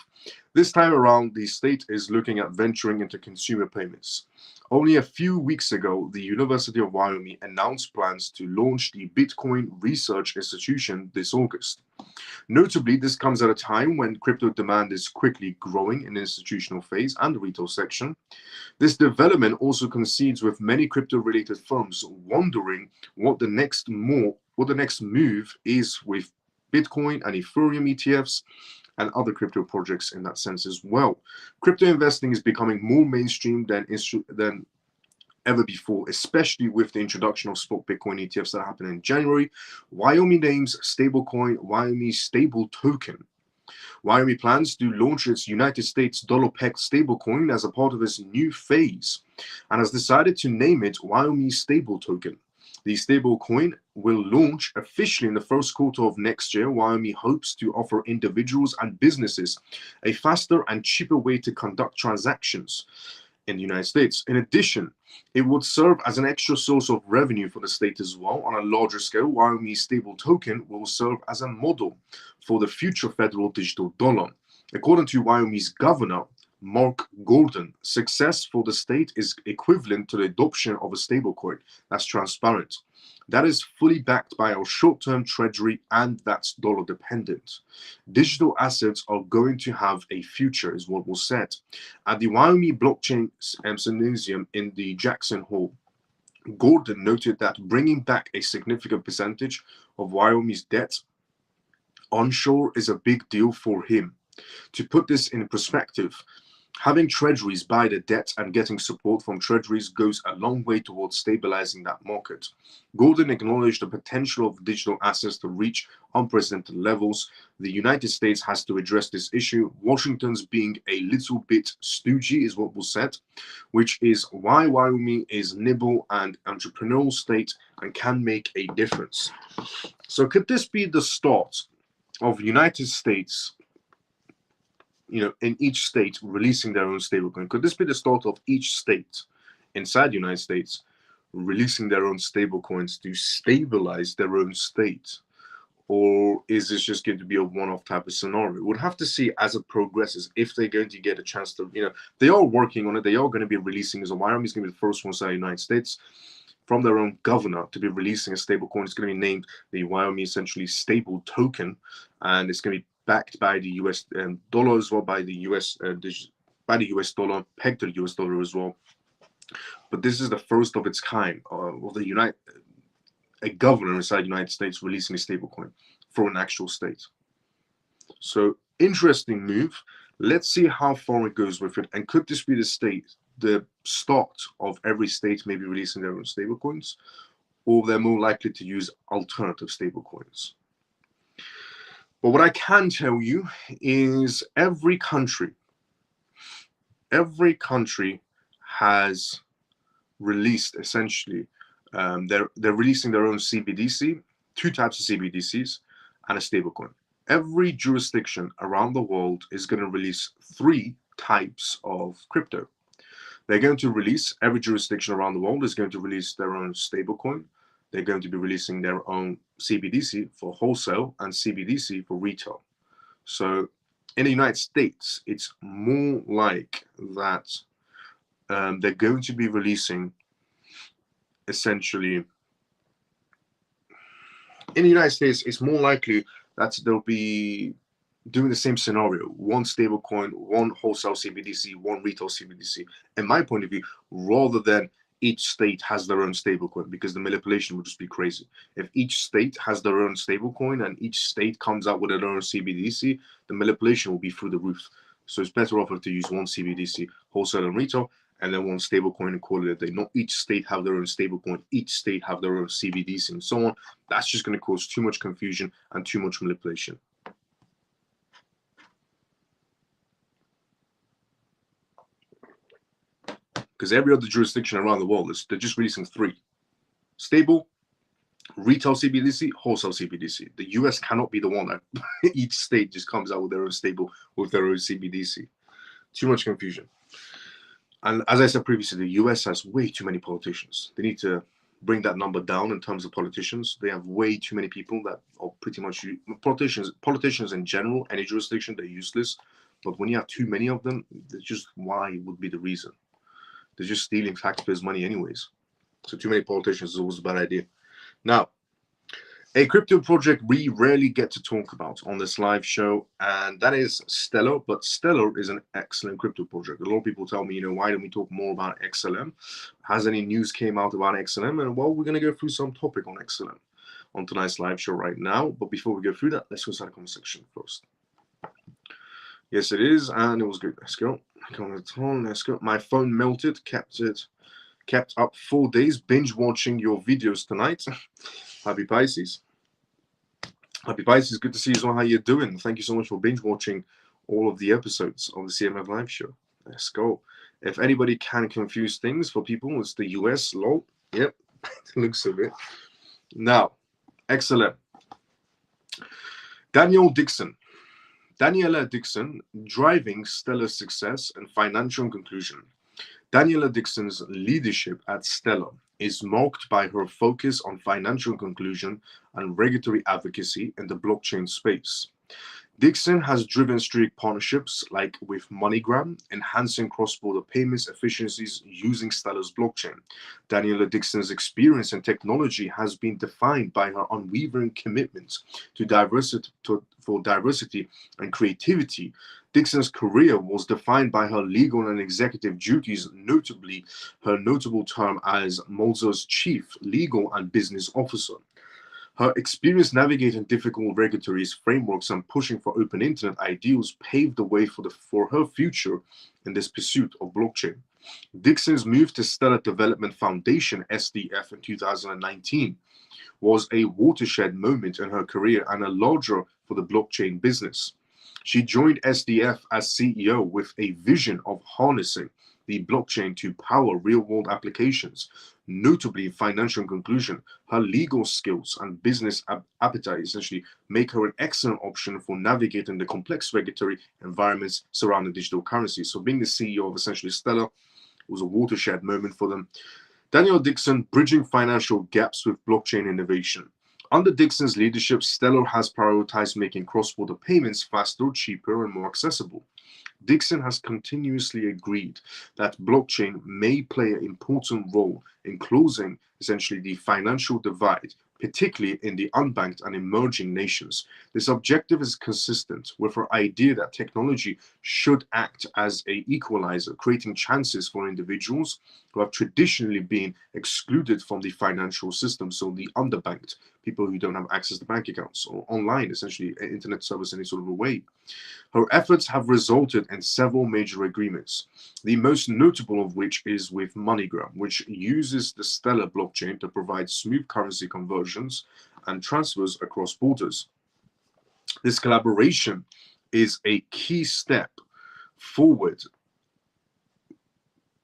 This time around, the state is looking at venturing into consumer payments. Only a few weeks ago, the University of Wyoming announced plans to launch the Bitcoin Research Institution this August. Notably, this comes at a time when crypto demand is quickly growing in the institutional phase and the retail section. This development also coincides with many crypto-related firms wondering what the next move is with Bitcoin and Ethereum ETFs and other crypto projects in that sense as well. Crypto investing is becoming more mainstream than ever before, especially with the introduction of spot Bitcoin ETFs that happened in January. Wyoming names stablecoin Wyoming Stable Token. Wyoming plans to launch its United States dollar-pegged stablecoin as a part of its new phase and has decided to name it Wyoming Stable Token. The stablecoin will launch officially in the first quarter of next year. Wyoming hopes to offer individuals and businesses a faster and cheaper way to conduct transactions in the United States. In addition, it would serve as an extra source of revenue for the state as well. On a larger scale, Wyoming's stable token will serve as a model for the future federal digital dollar. According to Wyoming's governor, Mark Gordon, success for the state is equivalent to the adoption of a stablecoin that's transparent, that is fully backed by our short-term treasury, and that's dollar dependent. Digital assets are going to have a future, is what was said at the Wyoming Blockchain Symposium in the Jackson Hall. Gordon noted that bringing back a significant percentage of Wyoming's debt onshore is a big deal for him. To put this in perspective, having treasuries buy the debt and getting support from treasuries goes a long way towards stabilizing that market. Gordon acknowledged the potential of digital assets to reach unprecedented levels. The United States has to address this issue. Washington's being a little bit stoogey is what was said, which is why Wyoming is nimble and entrepreneurial state and can make a difference. So could this be the start of United States, in each state releasing their own stablecoin? Could this be the start of each state inside the United States releasing their own stablecoins to stabilize their own state? Or is this just going to be a one-off type of scenario? We'll have to see as it progresses if they're going to get a chance to, they are working on it. They are going to be releasing, as Wyoming is going to be the first one inside the United States from their own governor to be releasing a stablecoin. It's going to be named the Wyoming essentially stable token, and it's going to be backed by the US dollar as well, by the US dollar, pegged to the US dollar as well. But this is the first of its kind of a governor inside the United States releasing a stablecoin for an actual state. So interesting move. Let's see how far it goes with it. And could this be the start of every state maybe releasing their own stablecoins, or they're more likely to use alternative stablecoins? But what I can tell you is every country has released essentially, they're releasing their own CBDC, two types of CBDCs, and a stablecoin. Every jurisdiction around the world is going to release three types of crypto. They're going to release, every jurisdiction around the world is going to release their own stablecoin. They're going to be releasing their own CBDC for wholesale and CBDC for retail. So in the United States, it's more like that they're going to be releasing essentially, in the United States, it's more likely that they'll be doing the same scenario: one stablecoin, one wholesale CBDC, one retail CBDC. In my point of view, rather than each state has their own stablecoin, because the manipulation would just be crazy. If each state has their own stablecoin and each state comes out with their own CBDC, the manipulation will be through the roof. So it's better off to use one CBDC, wholesale and retail, and then one stablecoin and call it a day. Not each state have their own stablecoin, each state have their own CBDC and so on. That's just going to cause too much confusion and too much manipulation. Because every other jurisdiction around the world, they're just releasing three: stable, retail CBDC, wholesale CBDC. The US cannot be the one that each state just comes out with their own stable, with their own CBDC. Too much confusion. And as I said previously, the US has way too many politicians. They need to bring that number down in terms of politicians. They have way too many people that are pretty much politicians in general, any jurisdiction, they're useless. But when you have too many of them, that's just why would be the reason. They're just stealing taxpayers' money anyways. So too many politicians is always a bad idea. Now, a crypto project we rarely get to talk about on this live show, and that is Stellar. But Stellar is an excellent crypto project. A lot of people tell me, why don't we talk more about XLM? Has any news came out about XLM? And well, we're going to go through some topic on XLM on tonight's live show right now. But before we go through that, let's go start the comment section first. Yes, it is, and it was good. Let's go. Let's go. My phone melted, kept up 4 days binge watching your videos tonight. Happy Pisces. Happy Pisces, good to see you as well. How you doing? Thank you so much for binge watching all of the episodes of the CMF live show. Let's go. If anybody can confuse things for people, it's the US, lol. Yep, the looks of it. Now, excellent. Daniela Dixon, driving Stellar success and financial conclusion. Daniela Dixon's leadership at Stellar is marked by her focus on financial conclusion and regulatory advocacy in the blockchain space. Dixon has driven strategic partnerships like with MoneyGram, enhancing cross-border payments efficiencies using Stellar's blockchain. Daniela Dixon's experience in technology has been defined by her unwavering commitment to diversity and creativity. Dixon's career was defined by her legal and executive duties, notably her notable term as Malta's chief legal and business officer. Her experience navigating difficult regulatory frameworks and pushing for open internet ideals paved the way for her future in this pursuit of blockchain. Dixon's move to Stellar Development Foundation (SDF) in 2019 was a watershed moment in her career and a larger for the blockchain business. She joined SDF as CEO with a vision of harnessing the blockchain to power real-world applications, notably financial conclusion. Her legal skills and business appetite essentially make her an excellent option for navigating the complex regulatory environments surrounding digital currency. So being the CEO of essentially Stellar was a watershed moment for them. Daniela Dixon, bridging financial gaps with blockchain innovation. Under Dixon's leadership, Stellar has prioritized making cross-border payments faster, cheaper, and more accessible. Dixon has continuously agreed that blockchain may play an important role in closing essentially the financial divide, particularly in the unbanked and emerging nations. This objective is consistent with her idea that technology should act as an equalizer, creating chances for individuals who have traditionally been excluded from the financial system, so the underbanked, people who don't have access to bank accounts or online, essentially internet service in any sort of a way. Her efforts have resulted in several major agreements, the most notable of which is with MoneyGram, which uses the Stellar blockchain to provide smooth currency conversions and transfers across borders. This collaboration is a key step forward.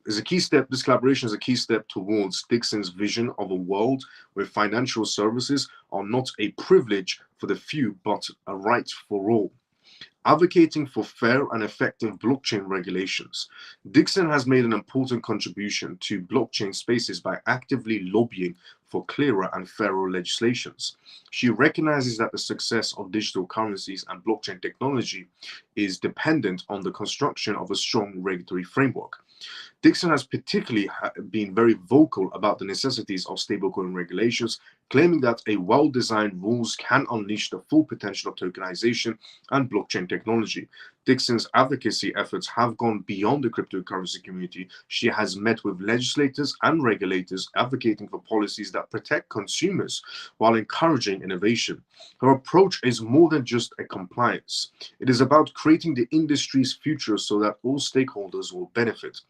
This collaboration is a key step towards Dixon's vision of a world where financial services are not a privilege for the few, but a right for all. Advocating for fair and effective blockchain regulations, Dixon has made an important contribution to blockchain spaces by actively lobbying for clearer and fairer legislations. She recognizes that the success of digital currencies and blockchain technology is dependent on the construction of a strong regulatory framework. Dixon has particularly been very vocal about the necessities of stablecoin regulations, claiming that a well-designed rules can unleash the full potential of tokenization and blockchain technology. Dixon's advocacy efforts have gone beyond the cryptocurrency community. She has met with legislators and regulators advocating for policies that protect consumers while encouraging innovation. Her approach is more than just a compliance. It is about creating the industry's future so that all stakeholders will benefit.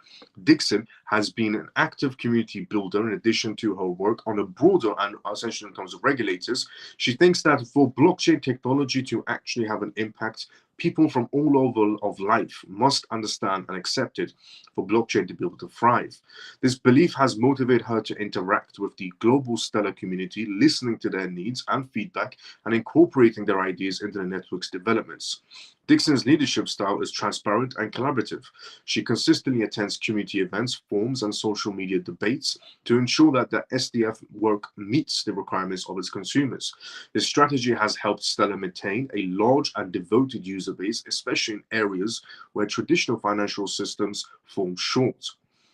Dixon has been an active community builder in addition to her work on a broader and essentially in terms of regulators. She thinks that for blockchain technology to actually have an impact, people from all over of life must understand and accept it for blockchain to be able to thrive. This belief has motivated her to interact with the global Stellar community, listening to their needs and feedback and incorporating their ideas into the network's developments. Dixon's leadership style is transparent and collaborative. She consistently attends community events, forums, and social media debates to ensure that the SDF work meets the requirements of its consumers. This strategy has helped Stellar maintain a large and devoted user base, especially in areas where traditional financial systems fall short.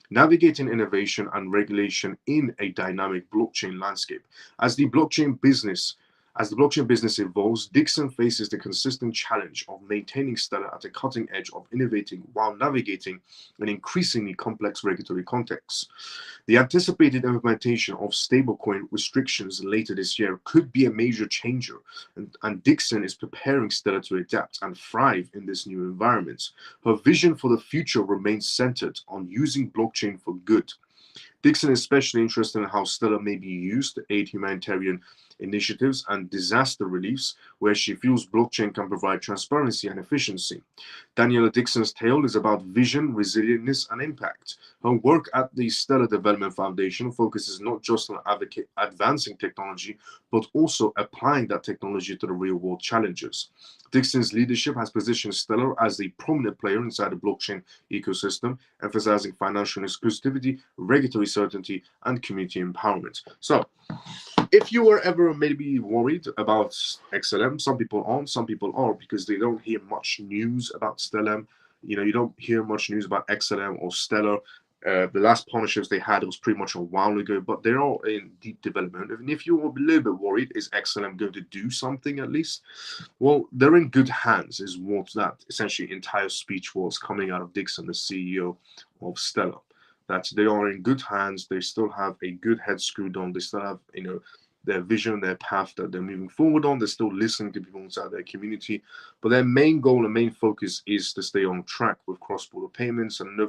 Navigating innovation and regulation in a dynamic blockchain landscape. As the blockchain business evolves, Dixon faces the consistent challenge of maintaining Stellar at the cutting edge of innovating while navigating an increasingly complex regulatory context. The anticipated implementation of stablecoin restrictions later this year could be a major changer, and Dixon is preparing Stellar to adapt and thrive in this new environment. Her vision for the future remains centered on using blockchain for good. Dixon is especially interested in how Stellar may be used to aid humanitarian initiatives and disaster reliefs, where she feels blockchain can provide transparency and efficiency. Daniela Dixon's tale is about vision, resilience, and impact. Her work at the Stellar Development Foundation focuses not just on advancing technology, but also applying that technology to the real-world challenges. Dixon's leadership has positioned Stellar as a prominent player inside the blockchain ecosystem, emphasizing financial exclusivity, regulatory certainty, and community empowerment. So, if you were ever maybe worried about XLM, some people aren't, some people are, because they don't hear much news about Stellar. You don't hear much news about XLM or Stellar. The last partnerships they had was pretty much a while ago, but they're all in deep development. And if you're a little bit worried, is XLM going to do something at least? Well, they're in good hands, is what that essentially entire speech was coming out of Dixon, the CEO of Stellar. That they are in good hands. They still have a good head screwed on. They still have, their vision, their path that they're moving forward on. They're still listening to people inside their community, but their main goal and main focus is to stay on track with cross-border payments, and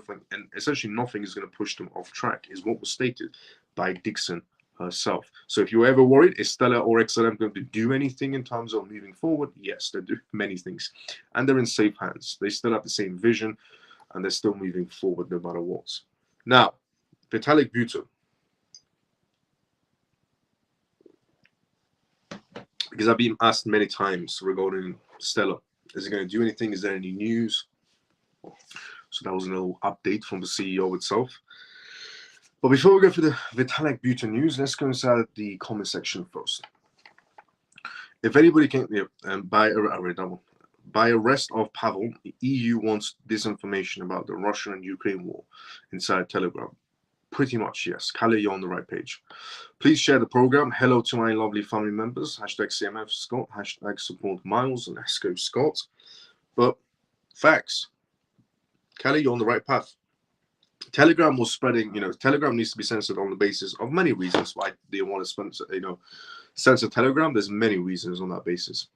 essentially nothing is going to push them off track, is what was stated by Dixon herself. So if you're ever worried, is Stellar or XLM going to do anything in terms of moving forward? Yes, they do many things, and they're in safe hands. They still have the same vision, and they're still moving forward no matter what. Now, Vitalik Buterin. Because I've been asked many times regarding Stellar. Is it going to do anything? Is there any news? So that was a little update from the CEO itself. But before we go for the Vitalik Buterin news, let's go inside the comment section first. If anybody can, by arrest of Pavel, the EU wants disinformation about the Russian and Ukraine war inside Telegram. Pretty much, yes. Kalle, you're on the right page. Please share the program. Hello to my lovely family members. Hashtag CMF Scott. Hashtag support Miles and Esco Scott. But facts. Kalle, you're on the right path. Telegram was spreading, Telegram needs to be censored on the basis of many reasons why they want to censor Telegram. There's many reasons on that basis.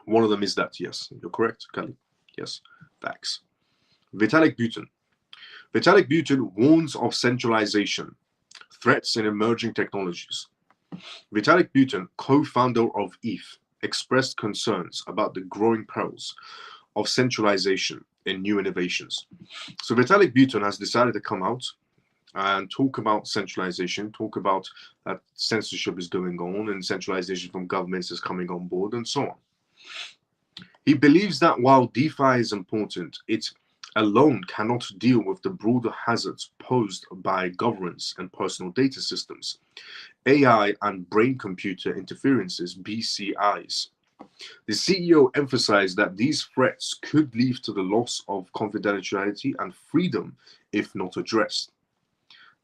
One of them is that, yes, you're correct, Kalle. Yes, facts. Vitalik Buterin. Vitalik Buterin warns of centralization, threats in emerging technologies. Vitalik Buterin, co-founder of ETH, expressed concerns about the growing perils of centralization in new innovations. So Vitalik Buterin has decided to come out and talk about centralization, talk about that censorship is going on and centralization from governments is coming on board and so on. He believes that while DeFi is important, it alone cannot deal with the broader hazards posed by governance and personal data systems, AI and brain-computer interferences, BCIs. The CEO emphasized that these threats could lead to the loss of confidentiality and freedom if not addressed.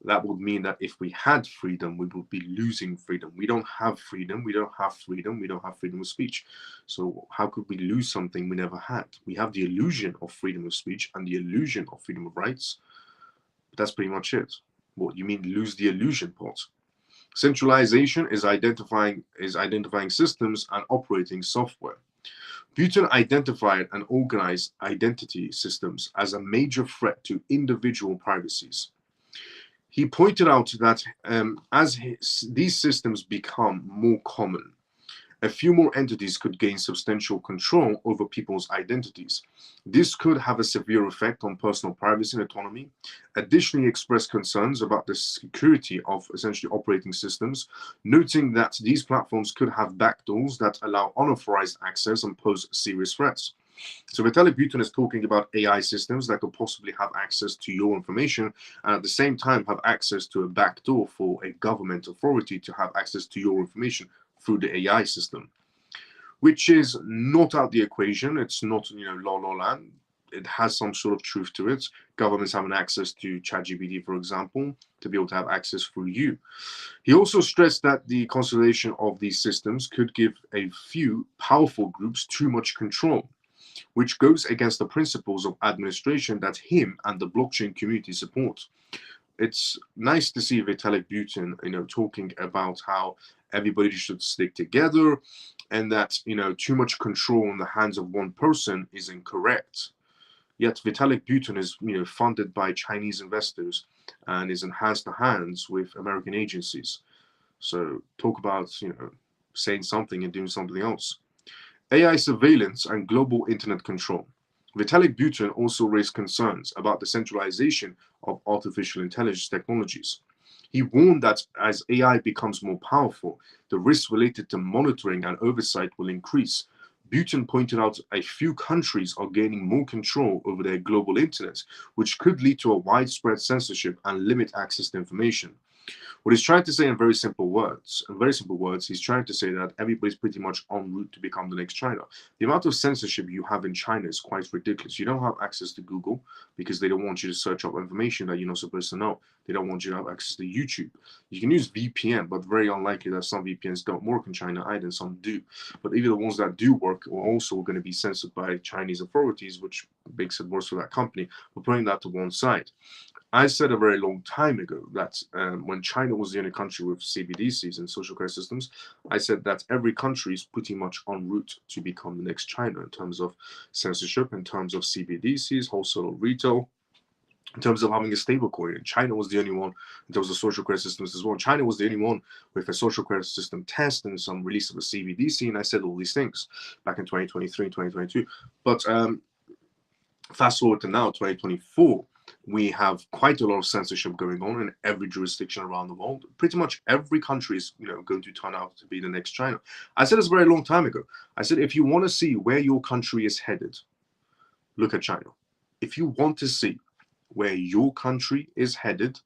That would mean that if we had freedom, we would be losing freedom. We don't have freedom. We don't have freedom. We don't have freedom of speech. So how could we lose something we never had? We have the illusion of freedom of speech and the illusion of freedom of rights. But that's pretty much it. What you mean lose the illusion part? Centralization is identifying systems and operating software. Buterin identified and organized identity systems as a major threat to individual privacies. He pointed out that as these systems become more common, a few more entities could gain substantial control over people's identities. This could have a severe effect on personal privacy and autonomy. Additionally, expressed concerns about the security of essentially operating systems, noting that these platforms could have backdoors that allow unauthorized access and pose serious threats. So Vitalik Buterin is talking about AI systems that could possibly have access to your information and at the same time have access to a backdoor for a government authority to have access to your information through the AI system, which is not out the equation. It's not, la la land. It has some sort of truth to it. Governments having access to ChatGPT, for example, to be able to have access through you. He also stressed that the consolidation of these systems could give a few powerful groups too much control, which goes against the principles of administration that him and the blockchain community support. It's nice to see Vitalik Buterin, talking about how everybody should stick together and that, too much control in the hands of one person is incorrect. Yet Vitalik Buterin is, funded by Chinese investors and is in hands with American agencies. So talk about, saying something and doing something else. AI surveillance and global internet control. Vitalik Buterin also raised concerns about the centralization of artificial intelligence technologies. He warned that as AI becomes more powerful, the risks related to monitoring and oversight will increase. Buterin pointed out a few countries are gaining more control over their global internet, which could lead to a widespread censorship and limit access to information. What he's trying to say in very simple words, he's trying to say that everybody's pretty much en route to become the next China. The amount of censorship you have in China is quite ridiculous. You don't have access to Google because they don't want you to search up information that you're not supposed to know. They don't want you to have access to YouTube. You can use VPN, but very unlikely that some VPNs don't work in China either, and some do. But even the ones that do work are also going to be censored by Chinese authorities, which makes it worse for that company. We're putting that to one side. I said a very long time ago that when China was the only country with CBDCs and social credit systems, I said that every country is pretty much en route to become the next China in terms of censorship, in terms of CBDCs, wholesale or retail, in terms of having a stable coin. And China was the only one in terms of social credit systems as well. China was the only one with a social credit system test and some release of a CBDC. And I said all these things back in 2023, 2022. But fast forward to now, 2024. We have quite a lot of censorship going on in every jurisdiction around the world. Pretty much every country is, going to turn out to be the next China. I said this a very long time ago. I said, if you want to see where your country is headed, look at China. If you want to see where your country is headed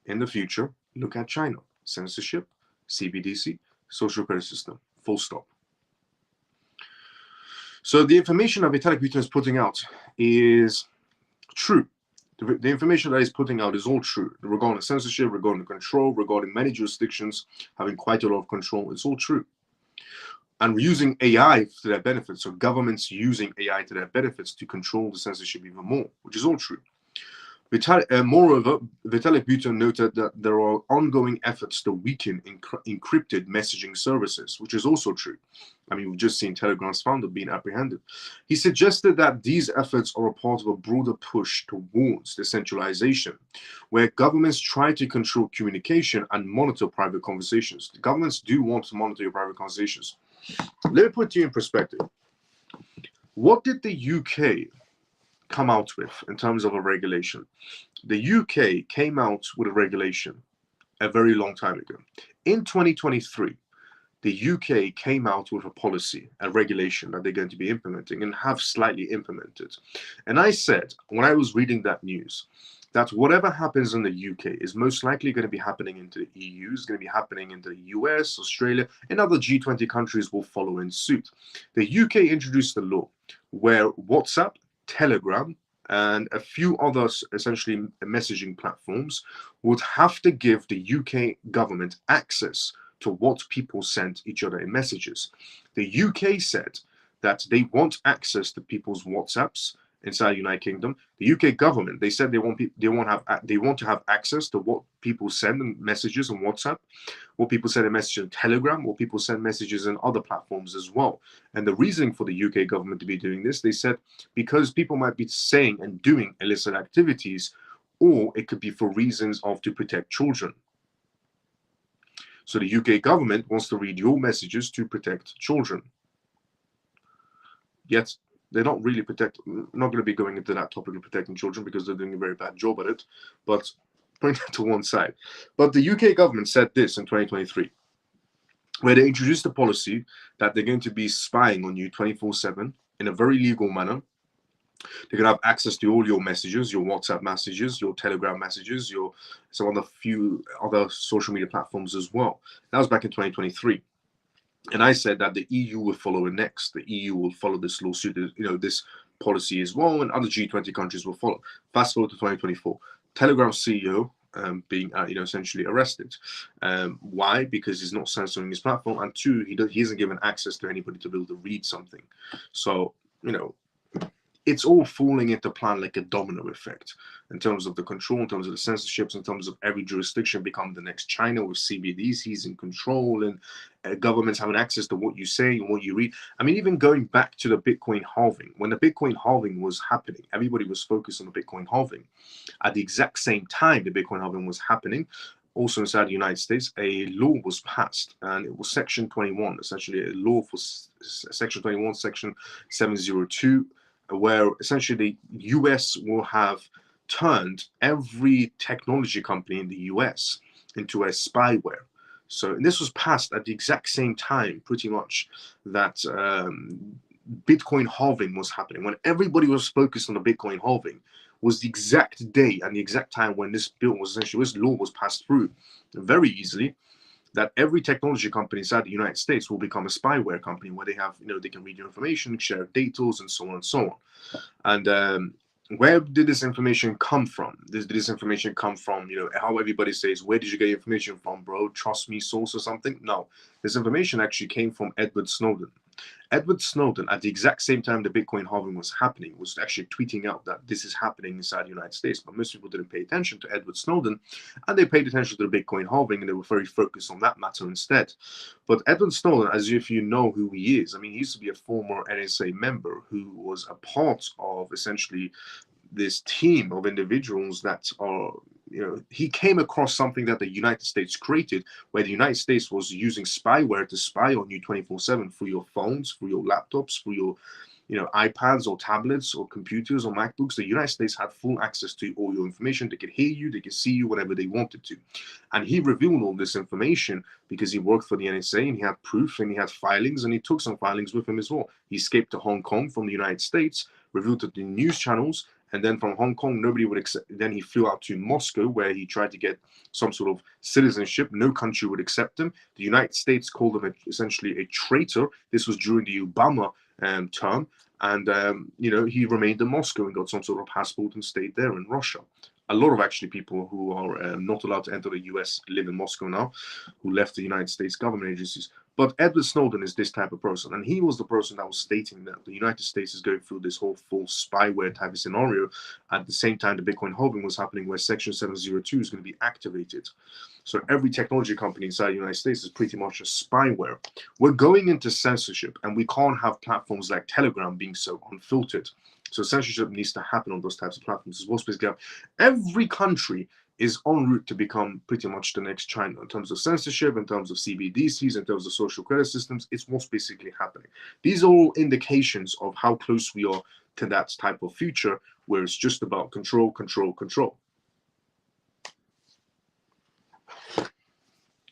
in the future, look at China. Censorship, CBDC, social credit system, full stop. So the information that Vitalik Buterin is putting out is true. The information that he's putting out is all true regarding censorship, regarding control, regarding many jurisdictions having quite a lot of control. It's all true. And using AI to their benefits, so governments using AI to their benefits to control the censorship even more, which is all true. Moreover, Vitalik Buterin noted that there are ongoing efforts to weaken encrypted messaging services, which is also true. I mean, we've just seen Telegram's founder being apprehended. He suggested that these efforts are a part of a broader push towards decentralization, where governments try to control communication and monitor private conversations. The governments do want to monitor your private conversations. Let me put you in perspective. What did the UK come out with in terms of a regulation? The UK came out with a regulation a very long time ago. In 2023, the UK came out with a policy, a regulation that they're going to be implementing and have slightly implemented. And I said, when I was reading that news, that whatever happens in the UK is most likely going to be happening into the EU, is going to be happening into the US, Australia, and other G20 countries will follow in suit. The UK introduced a law where WhatsApp, Telegram, and a few others, essentially messaging platforms, would have to give the UK government access to what people sent each other in messages. The UK said that they want access to people's WhatsApps inside the United Kingdom. The UK government, they said they want to have access to what people send in messages on WhatsApp, what people send in messages on Telegram, what people send messages on other platforms as well. And the reason for the UK government to be doing this, they said, because people might be saying and doing illicit activities, or it could be for reasons of to protect children. So the UK government wants to read your messages to protect children. Yet they're not really I'm not going to be going into that topic of protecting children because they're doing a very bad job at it, but putting that to one side. But the UK government said this in 2023, where they introduced a policy that they're going to be spying on you 24/7 in a very legal manner. They're going to have access to all your messages, your WhatsApp messages, your Telegram messages, some other few other social media platforms as well. That was back in 2023. And I said that the EU will follow it next. The EU will follow this lawsuit, this policy as well, and other G20 countries will follow. Fast forward to 2024, Telegram's CEO being essentially arrested. Why? Because he's not censoring his platform, and two, he isn't given access to anybody to be able to read something. So it's all falling into plan like a domino effect in terms of the control, in terms of the censorships, in terms of every jurisdiction becoming the next China with CBDCs in control, and governments having access to what you say and what you read. I mean, even going back to the Bitcoin halving, when the Bitcoin halving was happening, everybody was focused on the Bitcoin halving. At the exact same time the Bitcoin halving was happening, also inside the United States, a law was passed, and it was Section 21, essentially a law for Section 21, Section 702, where essentially the US will have turned every technology company in the US into a spyware. So this was passed at the exact same time, pretty much, that Bitcoin halving was happening. When everybody was focused on the Bitcoin halving, was the exact day and the exact time when this bill was essentially, this law was passed through very easily, that every technology company inside the United States will become a spyware company where they have, they can read your information, share data, and so on and so on. And where did this information come from? Did this information come from, how everybody says, where did you get your information from, bro? Trust me, source or something? No, this information actually came from Edward Snowden. Edward Snowden, at the exact same time the Bitcoin halving was happening, was actually tweeting out that this is happening inside the United States. But most people didn't pay attention to Edward Snowden, and they paid attention to the Bitcoin halving, and they were very focused on that matter instead. But Edward Snowden, as if you know who he is, I mean, he used to be a former NSA member who was a part of essentially this team of individuals that are, he came across something that the United States created, where the United States was using spyware to spy on you 24/7 through your phones, through your laptops, through your, iPads or tablets or computers or MacBooks. The United States had full access to all your information. They could hear you, they could see you whenever they wanted to. And he revealed all this information because he worked for the NSA, and he had proof, and he had filings, and he took some filings with him as well. He escaped to Hong Kong from the United States, revealed it to the news channels, and then from Hong Kong, nobody would accept. Then he flew out to Moscow, where he tried to get some sort of citizenship. No country would accept him. The United States called him essentially a traitor. This was during the Obama term. And, he remained in Moscow and got some sort of passport and stayed there in Russia. A lot of actually people who are not allowed to enter the US live in Moscow now, who left the United States government agencies. But Edward Snowden is this type of person, and he was the person that was stating that the United States is going through this whole full spyware type of scenario at the same time the Bitcoin halving was happening, where Section 702 is going to be activated. So every technology company inside the United States is pretty much a spyware. We're going into censorship, and we can't have platforms like Telegram being so unfiltered. So censorship needs to happen on those types of platforms as well. Basically, every country is en route to become pretty much the next China in terms of censorship, in terms of CBDCs, in terms of social credit systems. It's what's basically happening. These are all indications of how close we are to that type of future, where it's just about control, control, control.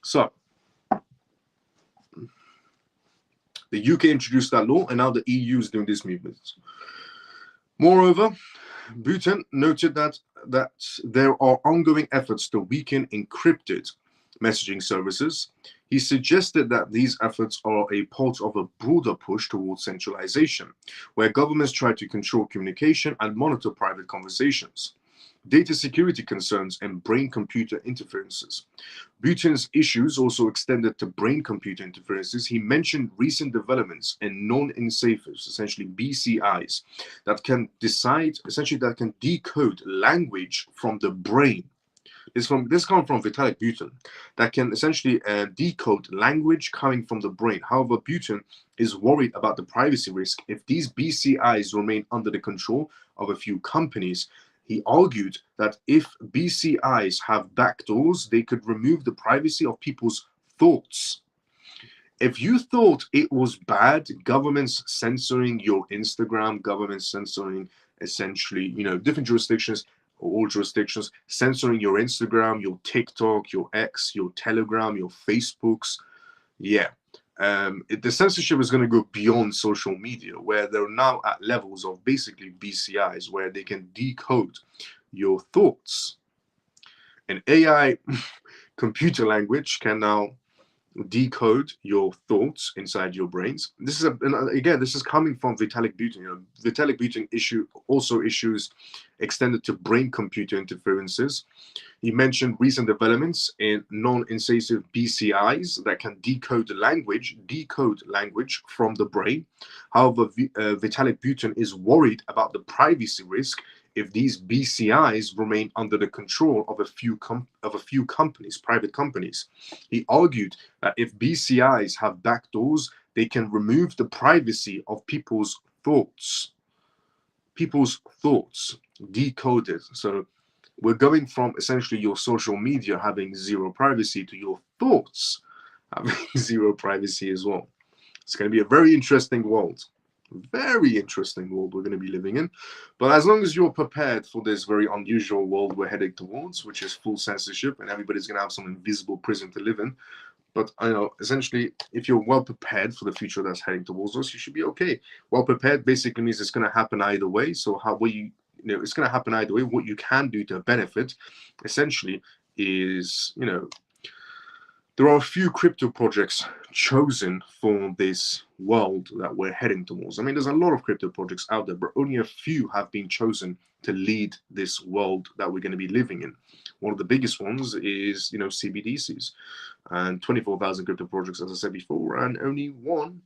So the UK introduced that law, and now the EU is doing this movement. Moreover, Bhutan noted that there are ongoing efforts to weaken encrypted messaging services. He suggested that these efforts are a part of a broader push towards centralization, where governments try to control communication and monitor private conversations. Data security concerns and brain-computer interferences. Bhutan's issues also extended to brain-computer interferences. He mentioned recent developments in non-encipherers, essentially BCIs, that can decode language from the brain. This comes from Vitalik Buterin, that can essentially decode language coming from the brain. However, Buterin is worried about the privacy risk if these BCIs remain under the control of a few companies. He argued that if BCIs have backdoors, they could remove the privacy of people's thoughts. If you thought it was bad, governments censoring your Instagram, governments censoring essentially, different jurisdictions, or all jurisdictions, censoring your Instagram, your TikTok, your X, your Telegram, your Facebooks, the censorship is going to go beyond social media, where they're now at levels of basically BCIs, where they can decode your thoughts. And AI computer language can now decode your thoughts inside your brains. This is again, this is coming from Vitalik Buterin. You know, Vitalik Buterin also issues extended to brain-computer interferences. He mentioned recent developments in non-invasive BCIs that can decode language from the brain. However, Vitalik Buterin is worried about the privacy risk if these BCIs remain under the control of a few companies, private companies. He argued that if BCIs have backdoors, they can remove the privacy of people's thoughts decoded. So we're going from essentially your social media having zero privacy to your thoughts having zero privacy as well. It's going to be a very interesting world. Very interesting world we're going to be living in. But as long as you're prepared for this very unusual world we're heading towards, which is full censorship, and everybody's going to have some invisible prison to live in. But I know, essentially, if you're well prepared for the future that's heading towards us, you should be okay. Well prepared basically means it's going to happen either way. So it's going to happen either way. What you can do to benefit, essentially, is, there are a few crypto projects chosen for this world that we're heading towards. I mean, there's a lot of crypto projects out there, but only a few have been chosen to lead this world that we're going to be living in. One of the biggest ones is, CBDCs, and 24,000 crypto projects, as I said before, and only one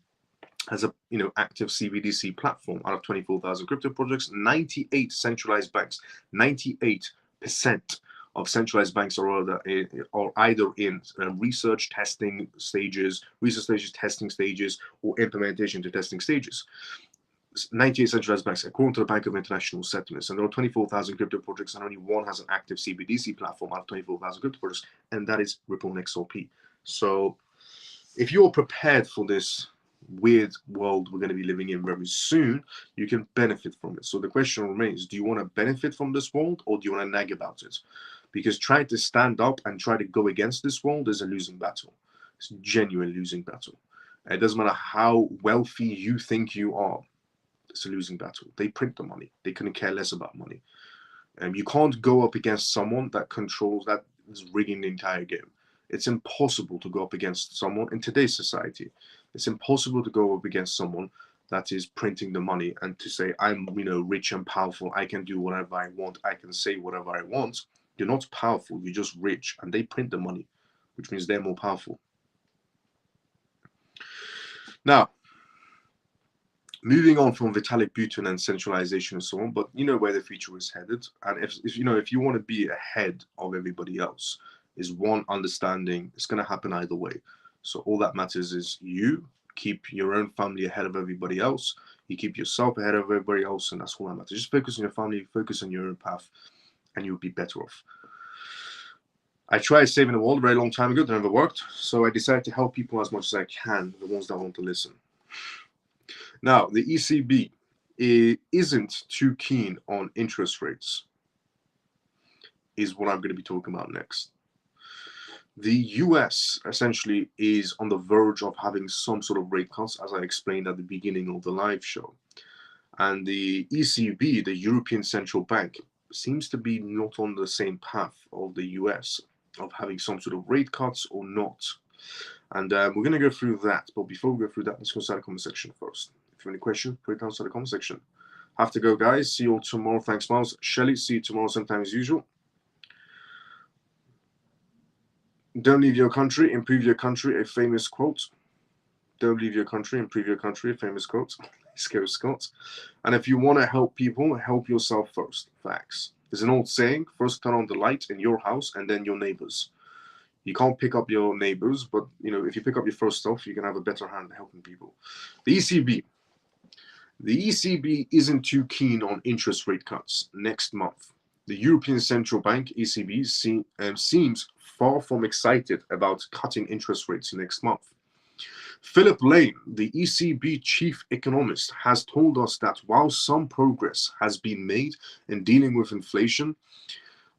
has a active CBDC platform out of 24,000 crypto projects. 98 centralized banks, 98% of centralized banks are either in research testing stages, testing stages, or implementation to testing stages. 98 centralized banks, according to the Bank of International Settlements, and there are 24,000 crypto projects, and only one has an active CBDC platform out of 24,000 crypto projects, and that is Ripple and XRP. So, if you're prepared for this weird world we're going to be living in very soon, you can benefit from it. So the question remains: do you want to benefit from this world, or do you want to nag about it? Because trying to stand up and try to go against this world is a losing battle. It's a genuine losing battle. It doesn't matter how wealthy you think you are. It's a losing battle. They print the money. They couldn't care less about money. And you can't go up against someone that is rigging the entire game. It's impossible to go up against someone in today's society. It's impossible to go up against someone that is printing the money and to say, I'm, rich and powerful. I can do whatever I want. I can say whatever I want. You're not powerful. You're just rich, and they print the money, which means they're more powerful. Now, moving on from Vitalik Buterin and centralization and so on, but you know where the future is headed. And if you want to be ahead of everybody else, is one understanding it's going to happen either way. So all that matters is you keep your own family ahead of everybody else. You keep yourself ahead of everybody else, and that's all that matters. Just focus on your family, focus on your own path, and you'll be better off. I tried saving the world a very long time ago. That never worked. So I decided to help people as much as I can, the ones that want to listen. Now, the ECB isn't too keen on interest rates, is what I'm going to be talking about next. The US essentially is on the verge of having some sort of rate cuts, as I explained at the beginning of the live show. And the ECB, the European Central Bank, seems to be not on the same path of the US of having some sort of rate cuts or not. And we're going to go through that. But before we go through that, let's go inside the comment section first. If you have any questions, put it down inside the comment section. Have to go, guys. See you all tomorrow. Thanks, Miles. Shelly, see you tomorrow sometime as usual. Don't leave your country, improve your country, a famous quote. Don't leave your country, improve your country, a famous quote. Let's go, Scott. And if you want to help people, help yourself first. Facts. There's an old saying, first turn on the light in your house and then your neighbors. You can't pick up your neighbors, but if you pick up your first stuff, you can have a better hand helping people. The ECB. The ECB isn't too keen on interest rate cuts next month. The European Central Bank, ECB, seems far from excited about cutting interest rates next month. Philip Lane, the ECB chief economist, has told us that while some progress has been made in dealing with inflation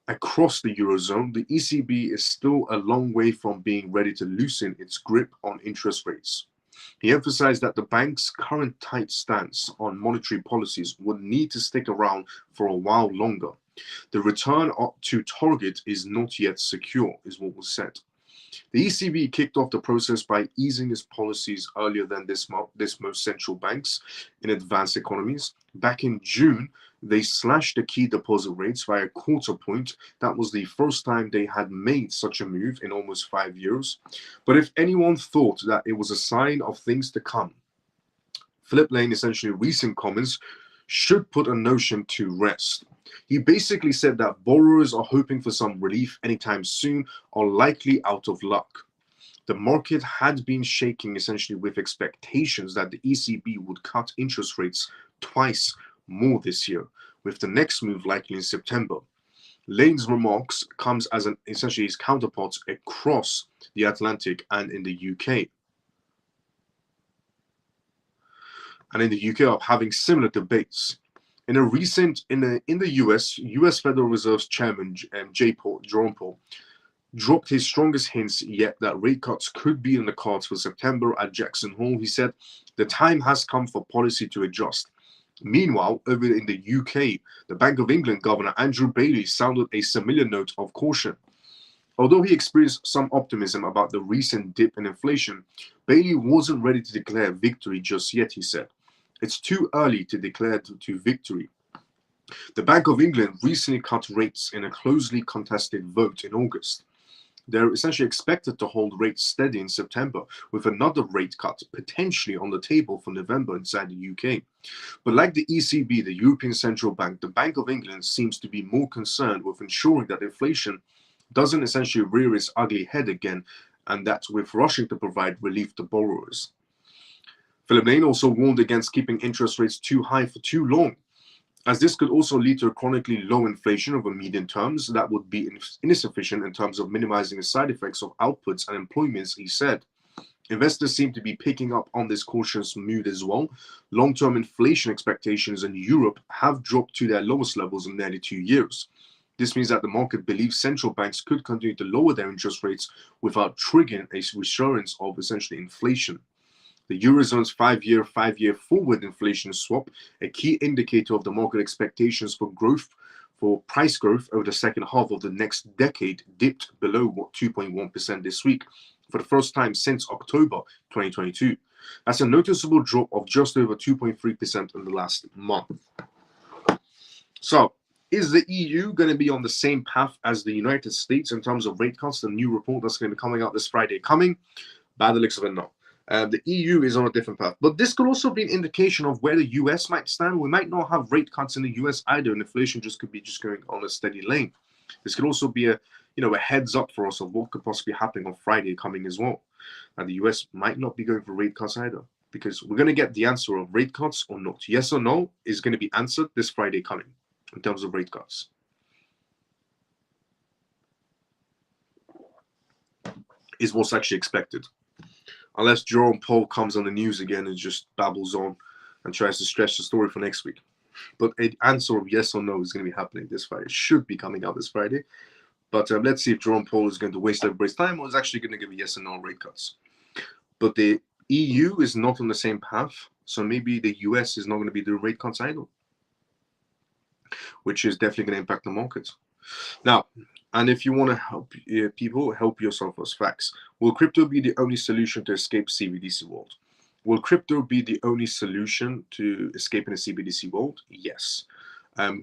across the Eurozone, the ECB is still a long way from being ready to loosen its grip on interest rates. He emphasized that the bank's current tight stance on monetary policies would need to stick around for a while longer. The return to target is not yet secure, is what was said. The ECB kicked off the process by easing its policies earlier than this most central banks in advanced economies. Back in June, they slashed the key deposit rates by a quarter point. That was the first time they had made such a move in almost 5 years. But if anyone thought that it was a sign of things to come, Philip Lane essentially recent comments should put a notion to rest. He basically said that borrowers are hoping for some relief anytime soon are likely out of luck. The market had been shaking essentially with expectations that the ECB would cut interest rates twice more this year, with the next move likely in September. Lane's remarks comes as essentially his counterparts across the Atlantic and in the UK. And in the UK are having similar debates. In a recent in the US Federal Reserve's chairman Jerome Powell dropped his strongest hints yet that rate cuts could be in the cards for September at Jackson Hole. He said the time has come for policy to adjust. Meanwhile, over in the UK, the Bank of England Governor Andrew Bailey sounded a similar note of caution. Although he experienced some optimism about the recent dip in inflation, Bailey wasn't ready to declare victory just yet, he said. It's too early to declare to victory. The Bank of England recently cut rates in a closely contested vote in August. They're essentially expected to hold rates steady in September, with another rate cut potentially on the table for November inside the UK. But like the ECB, the European Central Bank, the Bank of England seems to be more concerned with ensuring that inflation doesn't essentially rear its ugly head again, and that's with rushing to provide relief to borrowers. Philip Lane also warned against keeping interest rates too high for too long, as this could also lead to a chronically low inflation over medium terms that would be insufficient in terms of minimizing the side effects of outputs and employments, he said. Investors seem to be picking up on this cautious mood as well. Long-term inflation expectations in Europe have dropped to their lowest levels in nearly 2 years. This means that the market believes central banks could continue to lower their interest rates without triggering a resurgence of essentially inflation. The Eurozone's five-year forward inflation swap, a key indicator of the market expectations for price growth over the second half of the next decade, dipped below 2.1% this week for the first time since October 2022. That's a noticeable drop of just over 2.3% in the last month. So, is the EU going to be on the same path as the United States in terms of rate cuts? The new report that's going to be coming out this Friday by the looks of it, no. The EU is on a different path. But this could also be an indication of where the US might stand. We might not have rate cuts in the US either, and inflation could be going on a steady lane. This could also be a heads up for us of what could possibly happen on Friday coming as well. And the US might not be going for rate cuts either, because we're going to get the answer of rate cuts or not. Yes or no is going to be answered this Friday coming in terms of rate cuts. Is what's actually expected. Unless Jerome Powell comes on the news again and just babbles on and tries to stretch the story for next week. But an answer of yes or no is going to be happening this Friday. It should be coming out this Friday. But let's see if Jerome Powell is going to waste everybody's time or is actually going to give a yes or no rate cuts. But the EU is not on the same path. So maybe the US is not going to be doing rate cuts either, which is definitely going to impact the market. Now, and if you want to help people, help yourself with facts. Will crypto be the only solution to escape CBDC world? Will crypto be the only solution to escaping the CBDC world? Yes.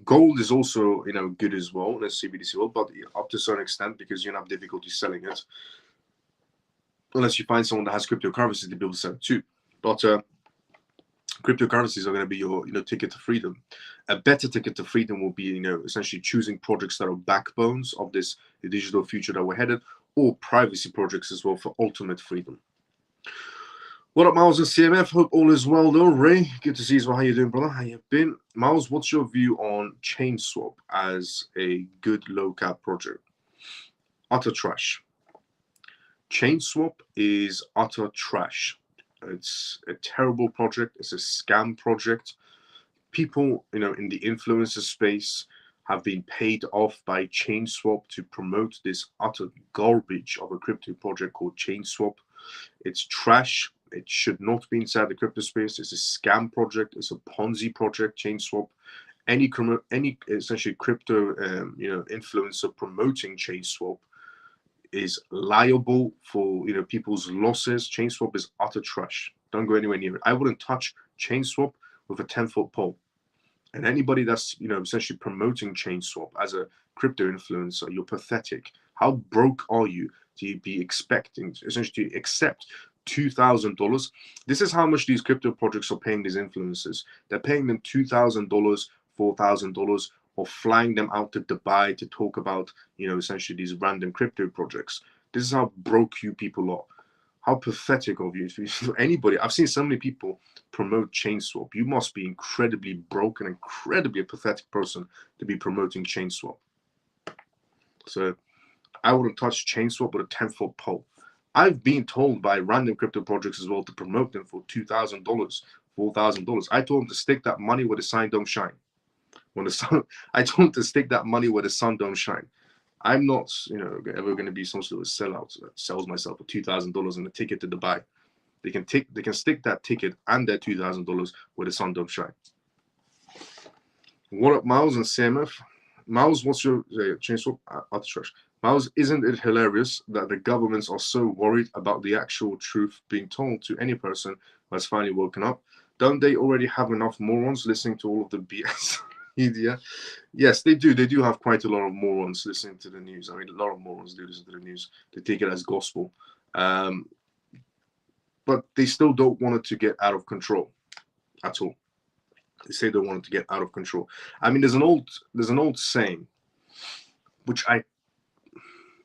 Gold is also, good as well in the CBDC world, but up to a certain extent because you have difficulty selling it, unless you find someone that has cryptocurrency to be able to sell it too. But cryptocurrencies are going to be your ticket to freedom. A better ticket to freedom will be essentially choosing projects that are backbones of the digital future that we're headed, or privacy projects as well for ultimate freedom. What up, Miles and CMF? Hope all is well though. Ray, good to see you. How you doing, brother? How you been? Miles, what's your view on ChainSwap as a good low cap project? Utter trash. ChainSwap is utter trash. It's a terrible project. It's a scam project. People, in the influencer space have been paid off by ChainSwap to promote this utter garbage of a crypto project called ChainSwap. It's trash. It should not be inside the crypto space. It's a scam project. It's a Ponzi project, ChainSwap. Any essentially crypto, influencer promoting ChainSwap is liable for people's losses. ChainSwap is utter trash. Don't go anywhere near it. I wouldn't touch ChainSwap with a 10-foot pole. And anybody that's essentially promoting ChainSwap as a crypto influencer, you're pathetic. How broke are you to be expecting essentially to accept $2,000? This is how much these crypto projects are paying these influencers. They're paying them $2,000, $4,000, or flying them out to Dubai to talk about essentially these random crypto projects. This is how broke you people are. How pathetic of you. Anybody, I've seen so many people promote ChainSwap. You must be incredibly broken, incredibly pathetic person to be promoting ChainSwap. So I wouldn't touch ChainSwap with a 10-foot pole. I've been told by random crypto projects as well to promote them for $2,000, $4,000. I told them to stick that money where the sun don't shine. I told them to stick that money where the sun don't shine. I'm not, ever going to be some sort of sellout that sells myself for $2,000 and a ticket to Dubai. They can stick that ticket and their $2,000 where the sun don't shine. What up, Miles and CMF? Miles, what's your ChainSwap? Trash. Miles, isn't it hilarious that the governments are so worried about the actual truth being told to any person who has finally woken up? Don't they already have enough morons listening to all of the BS media? Yes, they do. They do have quite a lot of morons listening to the news. I mean, a lot of morons do listen to the news. They take it as gospel. But they still don't want it to get out of control at all. They say they want it to get out of control. I mean, there's an old saying, which I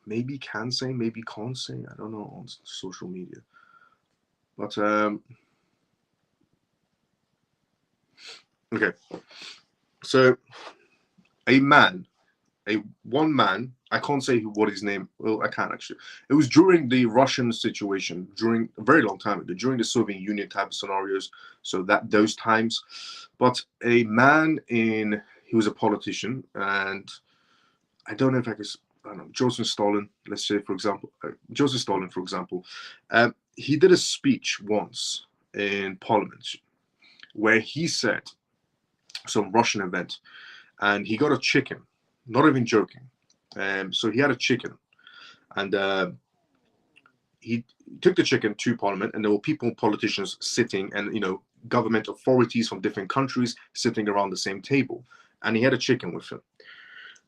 maybe can say, maybe can't say. I don't know, on social media. But okay. So one man, I can't say what his name, well, I can actually. It was during the Russian situation, during a very long time ago, during the Soviet Union type of scenarios, so that those times. But a man he was a politician, and I don't know if I don't know, Joseph Stalin, let's say, for example, Joseph Stalin, for example, he did a speech once in Parliament where he said, some Russian event, and he got a chicken. Not even joking. So he had a chicken, and he took the chicken to Parliament, and there were politicians sitting, and government authorities from different countries sitting around the same table, and he had a chicken with him.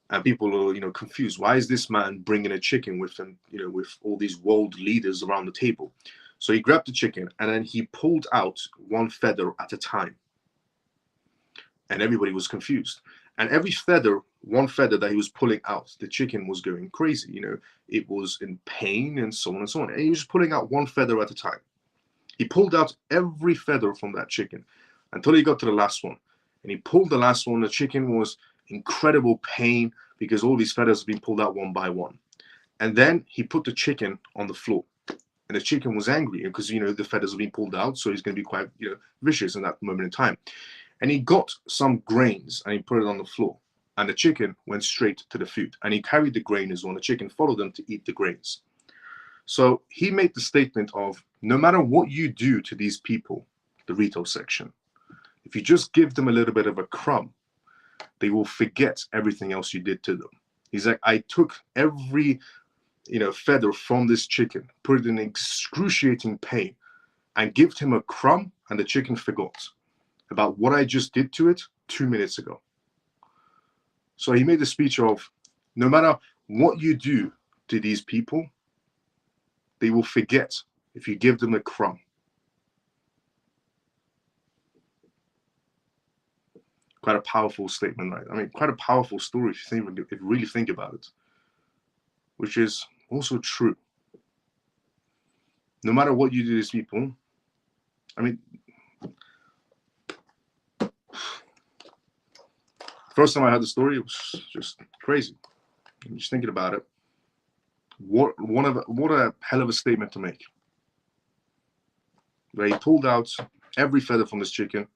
And people are confused. Why is this man bringing a chicken with him? With all these world leaders around the table. So he grabbed the chicken, and then he pulled out one feather at a time, and everybody was confused. And every one feather that he was pulling out, the chicken was going crazy. It was in pain and so on and so on. And he was pulling out one feather at a time. He pulled out every feather from that chicken until he got to the last one. And he pulled the last one. The chicken was incredible pain because all these feathers have been pulled out one by one. And then he put the chicken on the floor. And the chicken was angry because, the feathers have been pulled out. So he's going to be quite, vicious in that moment in time. And he got some grains and he put it on the floor. And the chicken went straight to the food. And he carried the grain as well. The chicken followed them to eat the grains. So he made the statement of, no matter what you do to these people, the retail section, if you just give them a little bit of a crumb, they will forget everything else you did to them. He's like, I took every feather from this chicken, put it in excruciating pain, and gave him a crumb, and the chicken forgot about what I just did to it 2 minutes ago. So he made a speech of, no matter what you do to these people, they will forget if you give them a crumb. Quite a powerful statement, right? I mean, quite a powerful story if you really think about it, which is also true. No matter what you do to these people, I mean, first time I heard the story, it was just crazy. I'm just thinking about it. What a hell of a statement to make. Where he pulled out every feather from this chicken,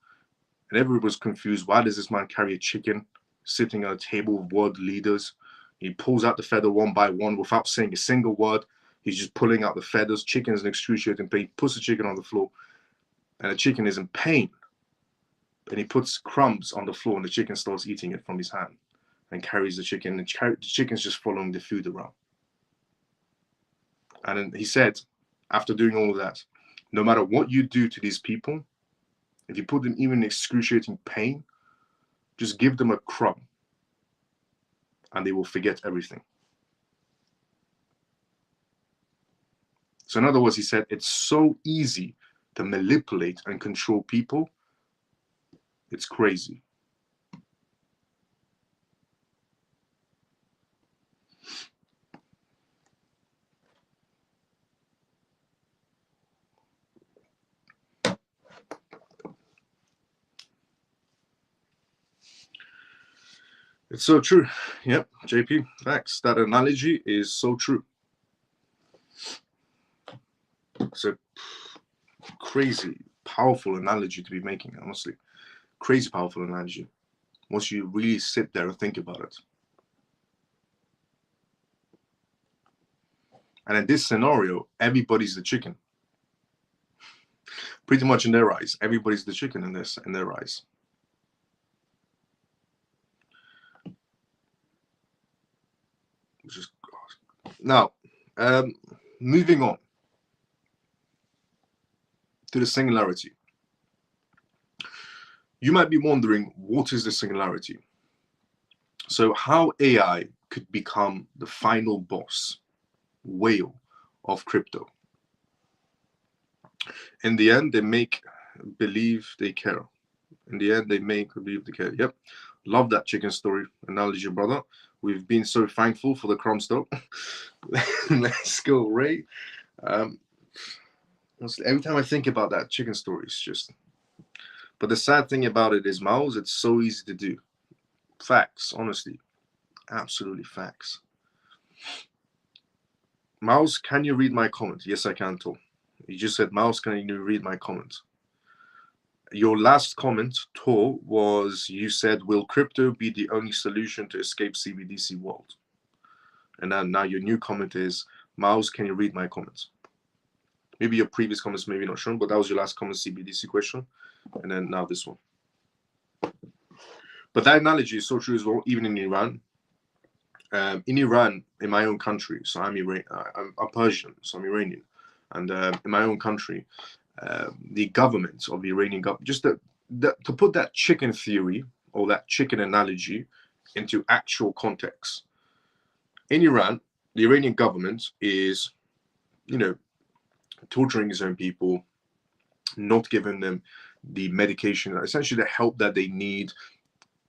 and everybody was confused. Why does this man carry a chicken sitting at a table with world leaders? He pulls out the feather one by one without saying a single word. He's just pulling out the feathers. Chicken is in excruciating pain. He puts the chicken on the floor, and the chicken is in pain. And he puts crumbs on the floor, and the chicken starts eating it from his hand and carries the chicken. And the chicken's just following the food around. And then he said, after doing all of that, no matter what you do to these people, if you put them even in excruciating pain, just give them a crumb and they will forget everything. So in other words, he said, it's so easy to manipulate and control people. It's crazy. It's so true. Yep, JP, facts. That analogy is so true. It's a crazy, powerful analogy to be making, honestly. Crazy powerful analogy. Once you really sit there and think about it. And in this scenario, everybody's the chicken. Pretty much in their eyes, everybody's the chicken in their eyes. Just now, moving on to the singularity. You might be wondering, what is the singularity? So how AI could become the final boss whale of crypto. In the end, they make believe they care. In the end, they make believe they care. Yep. Love that chicken story analogy, brother. We've been so thankful for the crumbs, though. Let's go, Ray. Every time I think about that chicken story, it's just... But the sad thing about it is, Miles, it's so easy to do. Facts, honestly. Absolutely facts. Miles, can you read my comment? Yes, I can, Tor. You just said, Miles, can you read my comment? Your last comment, Tor, was you said, will crypto be the only solution to escape CBDC world? And then now your new comment is, Miles, can you read my comments? Maybe your previous comments maybe not shown, but that was your last comment, CBDC question. And then now this one. But that analogy is so true as well, even in Iran. In Iran, in my own country, so I'm Persian, so I'm Iranian. And in my own country, the government of the Iranian government, just to put that chicken theory or that chicken analogy into actual context. In Iran, the Iranian government is, torturing its own people, not giving them the medication, essentially the help that they need.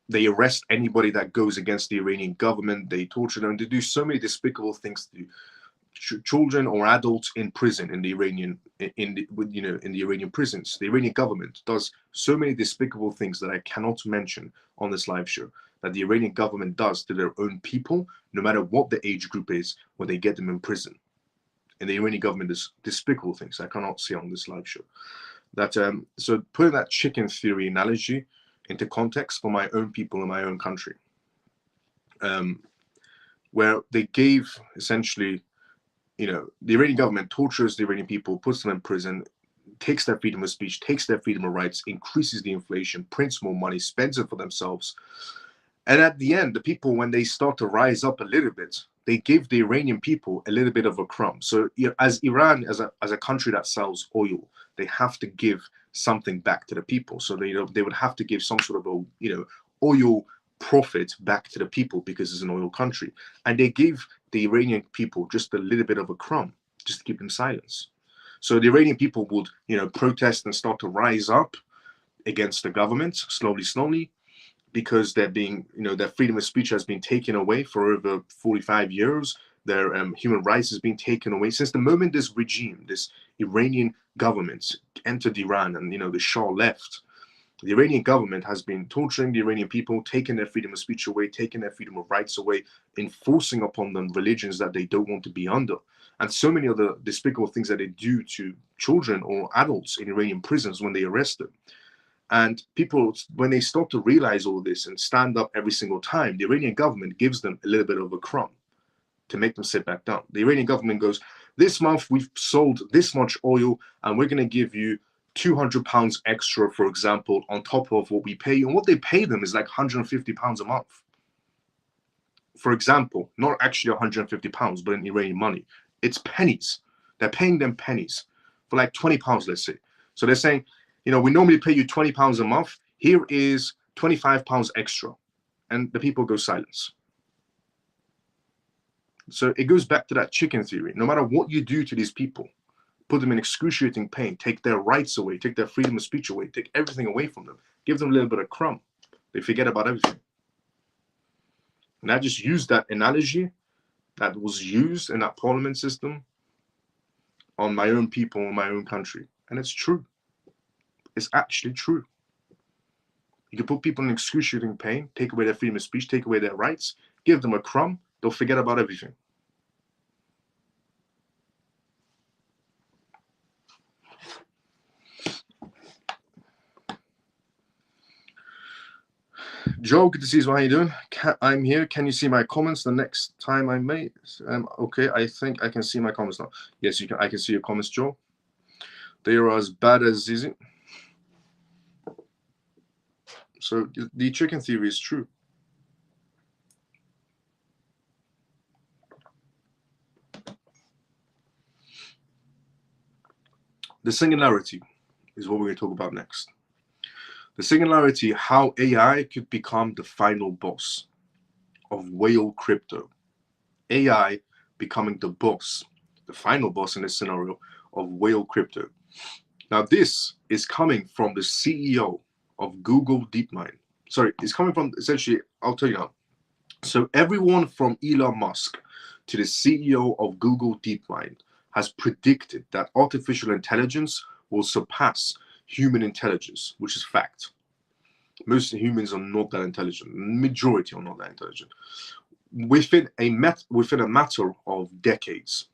They arrest anybody that goes against the Iranian government. They torture them. They do so many despicable things to children or adults in prison in the Iranian Iranian prisons. The Iranian government does so many despicable things that I cannot mention on this live show, that the Iranian government does to their own people, no matter what the age group is, when they get them in prison. And the Iranian government does despicable things I cannot say on this live show. That so putting that chicken theory analogy into context for my own people in my own country, where they gave essentially, the Iranian government tortures the Iranian people, puts them in prison, takes their freedom of speech, takes their freedom of rights, increases the inflation, prints more money, spends it for themselves. And at the end, the people, when they start to rise up a little bit, they give the Iranian people a little bit of a crumb. So as Iran, as a country that sells oil, they have to give something back to the people. So they would have to give some sort of oil profit back to the people because it's an oil country. And they give the Iranian people just a little bit of a crumb, just to keep them silent. So the Iranian people would, protest and start to rise up against the government slowly, because they're being, their freedom of speech has been taken away for over 45 years. Their human rights has been taken away since the moment this regime, this Iranian government entered Iran and, the Shah left. The Iranian government has been torturing the Iranian people, taking their freedom of speech away, taking their freedom of rights away, enforcing upon them religions that they don't want to be under. And so many other despicable things that they do to children or adults in Iranian prisons when they arrest them. And people, when they start to realize all this and stand up every single time, the Iranian government gives them a little bit of a crumb to make them sit back down. The Iranian government goes, this month we've sold this much oil and we're going to give you £200 extra, for example, on top of what we pay you. And what they pay them is like £150 a month. For example, not actually £150, but in Iranian money. It's pennies. They're paying them pennies for like £20, let's say. So they're saying, we normally pay you £20 a month. Here is £25 extra. And the people go silence. So it goes back to that chicken theory. No matter what you do to these people, put them in excruciating pain, take their rights away, take their freedom of speech away, take everything away from them, give them a little bit of crumb. They forget about everything. And I just used that analogy that was used in that parliament system on my own people in my own country. And it's true. It's actually true. You can put people in excruciating pain, take away their freedom of speech, take away their rights, give them a crumb, they'll forget about everything. Joe, good to see you. How you doing? I'm here. Can you see my comments the next time I made? Okay, I think I can see my comments now. Yes, you can. I can see your comments, Joe. They are as bad as Zizi. So the chicken theory is true. The singularity is what we're going to talk about next. The singularity, how AI could become the final boss of whale crypto. AI becoming the boss, the final boss in this scenario of whale crypto. Now, this is coming from the CEO of Google DeepMind. Sorry, it's coming from, essentially, I'll tell you now. So everyone from Elon Musk to the CEO of Google DeepMind has predicted that artificial intelligence will surpass human intelligence, which is fact. Most humans are not that intelligent. Majority are not that intelligent. Within a matter of decades.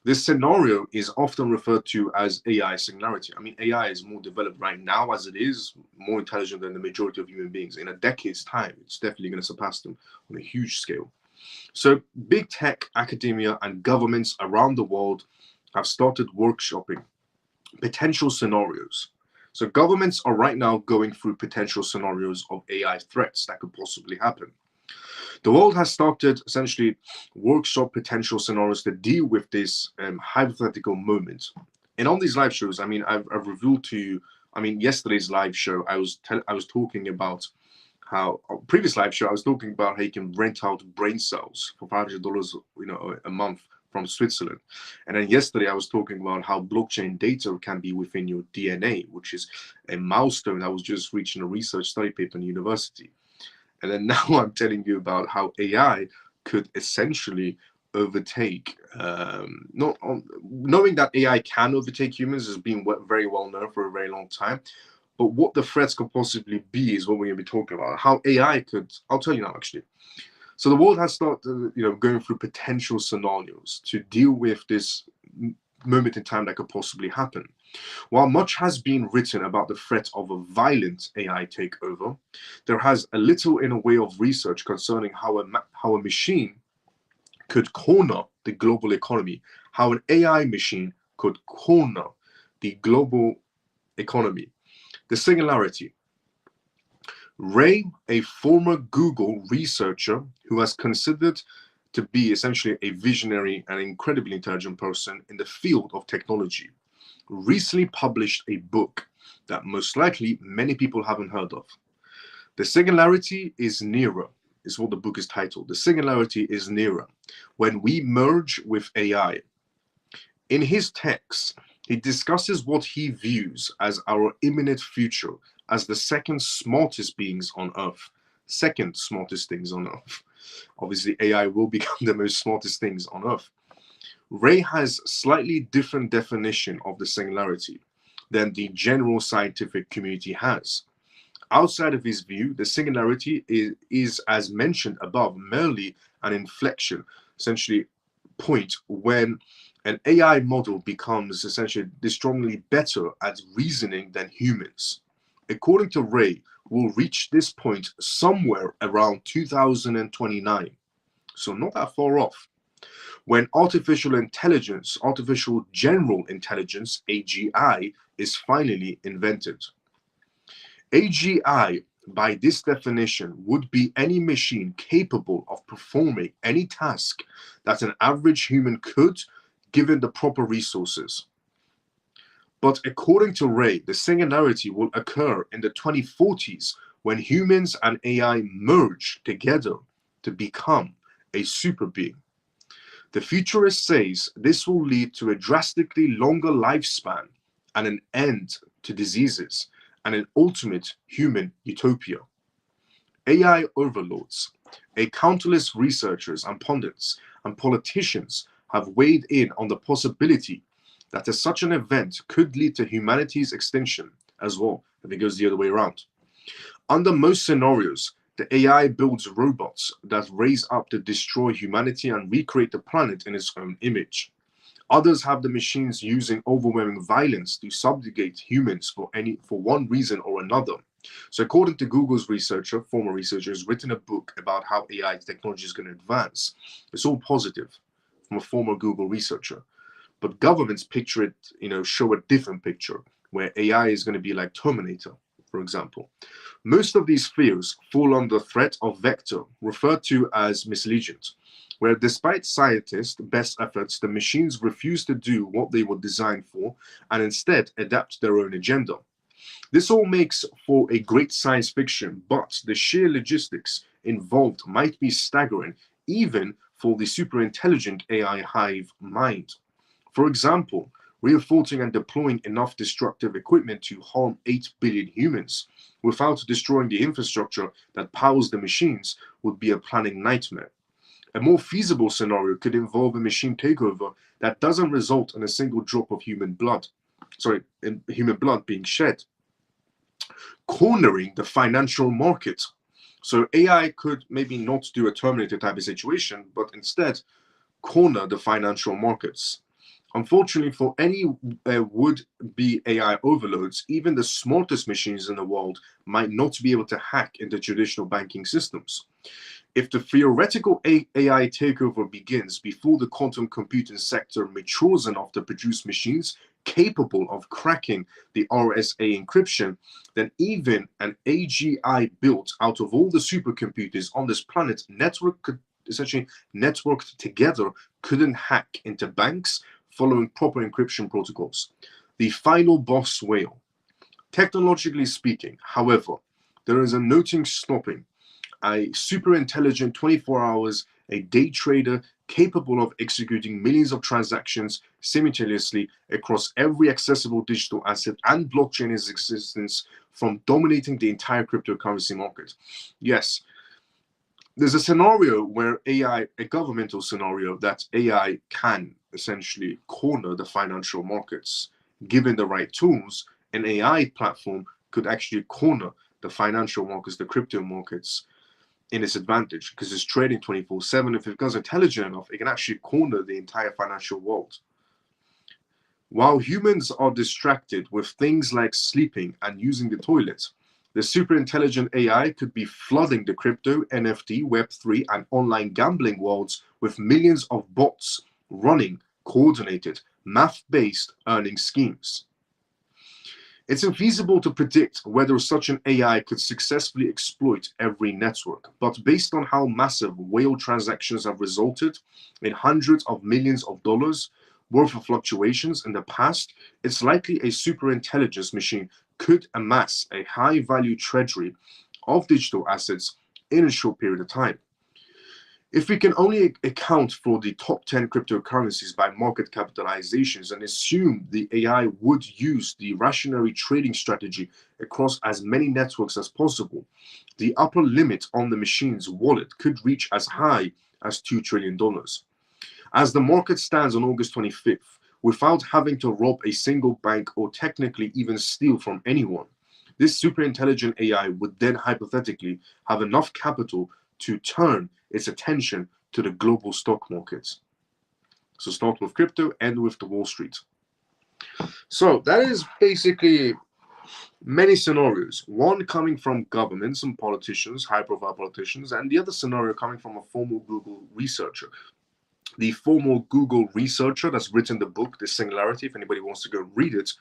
This scenario is often referred to as AI singularity. I mean, AI is more developed right now as it is, more intelligent than the majority of human beings. In a decade's time, it's definitely going to surpass them on a huge scale. So big tech, academia, and governments around the world have started workshopping potential scenarios. So governments are right now going through potential scenarios of AI threats that could possibly happen. The world has started essentially workshop potential scenarios to deal with this hypothetical moment. And on these live shows, I mean, I've revealed to you, I mean, yesterday's live show, I was talking about how, previous live show, I was talking about how you can rent out brain cells for $500, a month from Switzerland. And then yesterday I was talking about how blockchain data can be within your DNA, which is a milestone that was just reaching a research study paper in university. And then now I'm telling you about how AI could essentially overtake, knowing that AI can overtake humans has been very well known for a very long time. But what the threats could possibly be is what we're going to be talking about. How AI could, I'll tell you now, actually. So the world has started, going through potential scenarios to deal with this moment in time that could possibly happen. While much has been written about the threat of a violent AI takeover, there has a little in a way of research concerning how a machine could corner the global economy, how an AI machine could corner the global economy. The singularity. Ray, a former Google researcher who has considered to be essentially a visionary and incredibly intelligent person in the field of technology, recently published a book that most likely many people haven't heard of. The singularity is nearer, is what the book is titled. The singularity is nearer when we merge with AI. In his text, he discusses what he views as our imminent future as the second smartest beings on Earth. Second smartest things on Earth. Obviously, AI will become the most smartest things on Earth. Ray has slightly different definition of the singularity than the general scientific community has. Outside of his view, the singularity is, as mentioned above, merely an inflection, essentially point when an AI model becomes essentially strongly better at reasoning than humans. According to Ray, we'll reach this point somewhere around 2029, so not that far off, when artificial intelligence, artificial general intelligence, AGI, is finally invented. AGI, by this definition, would be any machine capable of performing any task that an average human could given the proper resources. But according to Ray, the singularity will occur in the 2040s when humans and AI merge together to become a super being. The futurist says this will lead to a drastically longer lifespan and an end to diseases and an ultimate human utopia. AI overlords, countless researchers and pundits and politicians have weighed in on the possibility that such an event could lead to humanity's extinction as well, if it goes the other way around. Under most scenarios, the AI builds robots that raise up to destroy humanity and recreate the planet in its own image. Others have the machines using overwhelming violence to subjugate humans for one reason or another. So according to Google's former researcher, has written a book about how AI technology is going to advance. It's all positive from a former Google researcher. But governments picture it, show a different picture where AI is going to be like Terminator, for example. Most of these fears fall under the threat of vector, referred to as mislegions, where despite scientists' best efforts, the machines refuse to do what they were designed for and instead adapt their own agenda. This all makes for a great science fiction, but the sheer logistics involved might be staggering, even for the super intelligent AI hive mind. For example, reinforcing and deploying enough destructive equipment to harm 8 billion humans without destroying the infrastructure that powers the machines would be a planning nightmare. A more feasible scenario could involve a machine takeover that doesn't result in a single drop of human blood being shed, cornering the financial market. So AI could maybe not do a Terminator type of situation, but instead corner the financial markets. Unfortunately, for any would-be AI overloads, even the smartest machines in the world might not be able to hack into traditional banking systems. If the theoretical AI takeover begins before the quantum computing sector matures enough to produce machines capable of cracking the RSA encryption, then even an AGI built out of all the supercomputers on this planet essentially networked together couldn't hack into banks following proper encryption protocols. The final boss whale. Technologically speaking, however, there is a noting stopping a super intelligent 24 hours a day trader capable of executing millions of transactions simultaneously across every accessible digital asset and blockchain in existence from dominating the entire cryptocurrency market. Yes, there's a scenario where a governmental scenario that AI can essentially corner the financial markets. Given the right tools, an AI platform could actually corner the financial markets, the crypto markets, in its advantage because it's trading 24/7. If it becomes intelligent enough, it can actually corner the entire financial world. While humans are distracted with things like sleeping and using the toilet, the super intelligent AI could be flooding the crypto, NFT, Web3, and online gambling worlds with millions of bots running coordinated, math-based earning schemes. It's infeasible to predict whether such an AI could successfully exploit every network, but based on how massive whale transactions have resulted in hundreds of millions of dollars worth of fluctuations in the past, it's likely a super intelligence machine could amass a high-value treasury of digital assets in a short period of time. If we can only account for the top 10 cryptocurrencies by market capitalizations and assume the AI would use the rationary trading strategy across as many networks as possible, the upper limit on the machine's wallet could reach as high as $2 trillion. As the market stands on August 25th, without having to rob a single bank or technically even steal from anyone, this super intelligent AI would then hypothetically have enough capital to turn its attention to the global stock markets. So start with crypto, end with the Wall Street. So that is basically many scenarios. One coming from governments and politicians, high-profile politicians, and the other scenario coming from a former Google researcher. the former Google researcher that's written the book, The Singularity, if anybody wants to go read it,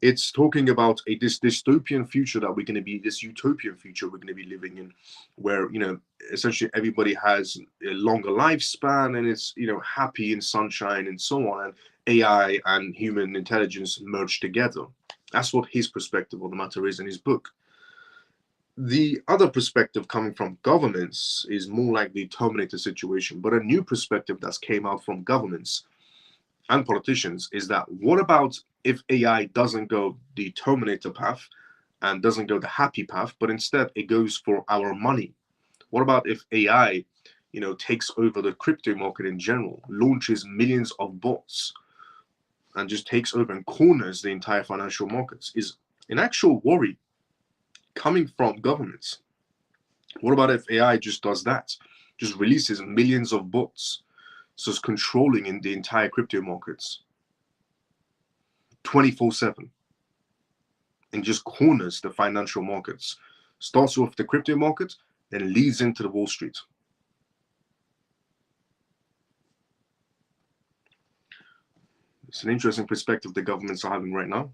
it's talking about this dystopian future that we're going to be, this utopian future we're going to be living in, where, essentially everybody has a longer lifespan and it's, happy in sunshine and so on, and AI and human intelligence merge together. That's what his perspective on the matter is in his book. The other perspective coming from governments is more like the Terminator situation, but a new perspective that's came out from governments and politicians is that what about if AI doesn't go the Terminator path and doesn't go the happy path, but instead it goes for our money? What about if AI, takes over the crypto market in general, launches millions of bots and just takes over and corners the entire financial markets? Is an actual worry coming from governments. What about if AI just does that, just releases millions of bots, so it's controlling in the entire crypto markets 24/7 and just corners the financial markets, starts with the crypto market, then leads into the Wall Street? It's an interesting perspective the governments are having right now.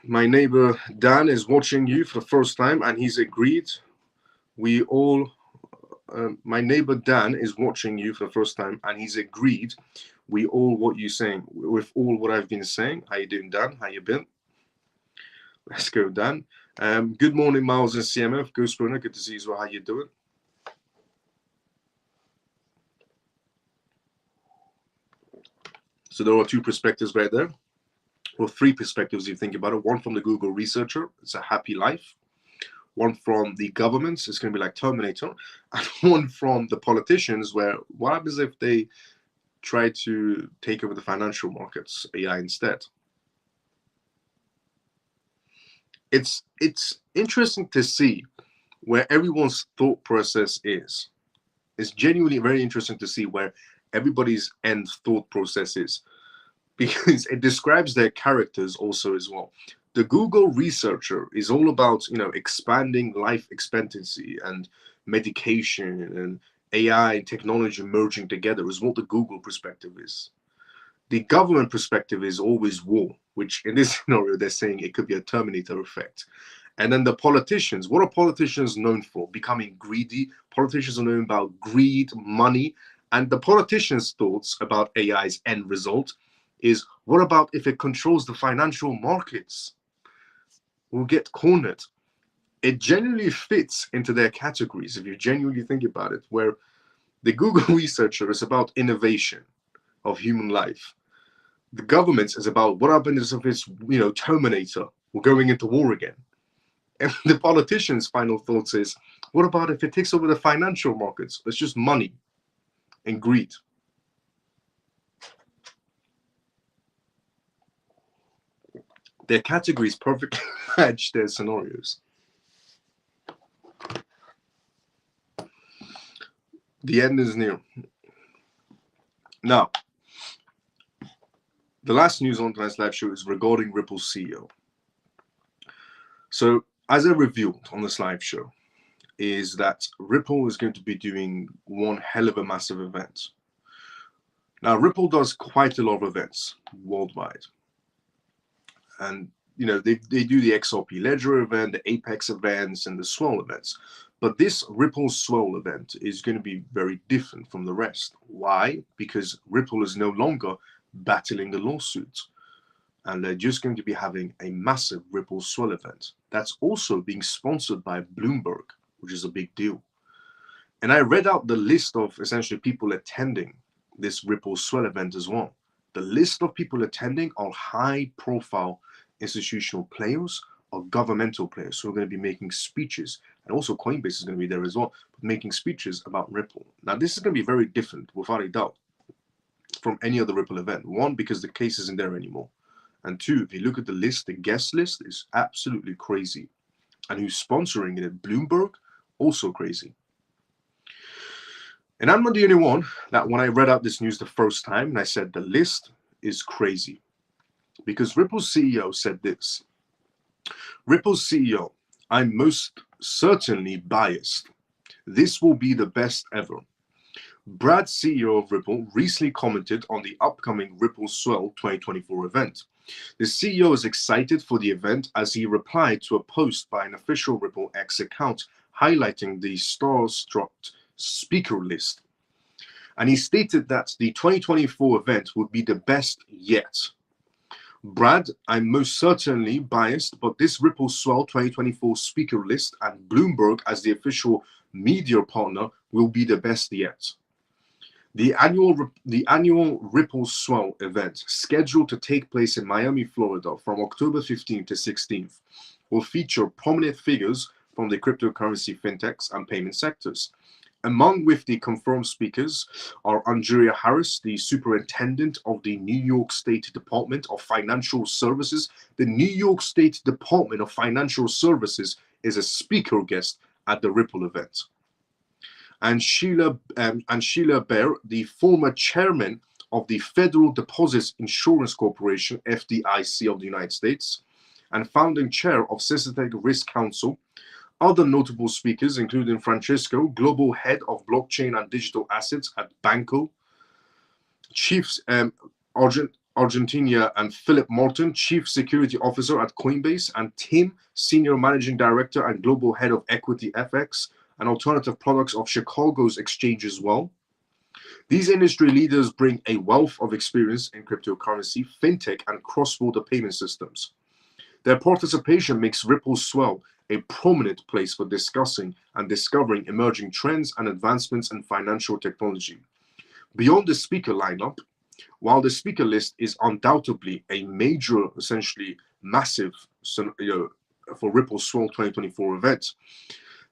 My neighbor Dan is watching you for the first time and he's agreed. My neighbor Dan is watching you for the first time and he's agreed with all what I've been saying. How you doing, Dan? How you been? Let's go, Dan. Good morning, Miles and CMF. Ghost Runner, good to see you as well. How you doing? So there are two perspectives right there. Well, three perspectives if you think about it. One from the Google researcher, it's a happy life. One from the governments, it's going to be like Terminator. And one from the politicians, where what happens if they try to take over the financial markets, AI instead? It's interesting to see where everyone's thought process is. It's genuinely very interesting to see where everybody's end thought process is, because it describes their characters also as well. The Google researcher is all about, expanding life expectancy and medication and AI and technology merging together is what the Google perspective is. The government perspective is always war, which in this scenario, they're saying it could be a Terminator effect. And then the politicians, what are politicians known for? Becoming greedy. Politicians are known about greed, money. And the politicians' thoughts about AI's end result is, what about if it controls the financial markets? We'll get cornered. It genuinely fits into their categories, if you genuinely think about it, where the Google researcher is about innovation of human life. The government is about what happens if it's, Terminator, we're going into war again. And the politicians' final thoughts is, what about if it takes over the financial markets? It's just money and greed. Their categories perfectly match their scenarios. The end is near. Now, the last news on tonight's live show is regarding Ripple's CEO. So, as I revealed on this live show, is that Ripple is going to be doing one hell of a massive event. Now, Ripple does quite a lot of events worldwide. And, they do the XRP Ledger event, the Apex events, and the Swell events. But this Ripple Swell event is going to be very different from the rest. Why? Because Ripple is no longer battling the lawsuit. And they're just going to be having a massive Ripple Swell event. That's also being sponsored by Bloomberg, which is a big deal. And I read out the list of essentially people attending this Ripple Swell event as well. The list of people attending are high-profile institutional players or governmental players who are going to be making speeches. And also Coinbase is going to be there as well, making speeches about Ripple. Now, this is going to be very different, without a doubt, from any other Ripple event. One, because the case isn't there anymore. And two, if you look at the list, the guest list is absolutely crazy. And who's sponsoring it at Bloomberg, also crazy. And I'm not the only one that when I read out this news the first time, and I said the list is crazy. Because Ripple's CEO said this. Ripple's CEO, I'm most certainly biased. This will be the best ever. Brad, CEO of Ripple, recently commented on the upcoming Ripple Swell 2024 event. The CEO is excited for the event as he replied to a post by an official Ripple X account highlighting the star-struck speaker list. And he stated that the 2024 event would be the best yet. Brad, I'm most certainly biased, but this Ripple Swell 2024 speaker list and Bloomberg as the official media partner will be the best yet. The annual Ripple Swell event, scheduled to take place in Miami, Florida from October 15th to 16th, will feature prominent figures from the cryptocurrency, fintechs, and payment sectors. Among with the confirmed speakers are Andrea Harris, the superintendent of the New York State Department of Financial Services. The New York State Department of Financial Services is a speaker guest at the Ripple event. And Sheila Bair, the former chairman of the Federal Deposits Insurance Corporation, FDIC of the United States, and founding chair of Systematic Risk Council. Other notable speakers, including Francisco, global head of blockchain and digital assets at Banco, Chiefs Argentina, and Philip Morton, Chief Security Officer at Coinbase, and Tim, Senior Managing Director and Global Head of Equity FX and Alternative Products of Chicago's exchange as well. These industry leaders bring a wealth of experience in cryptocurrency, fintech, and cross-border payment systems. Their participation makes Ripple Swell a prominent place for discussing and discovering emerging trends and advancements in financial technology. Beyond the speaker lineup, while the speaker list is undoubtedly a major, essentially massive for Ripple Swell 2024 event,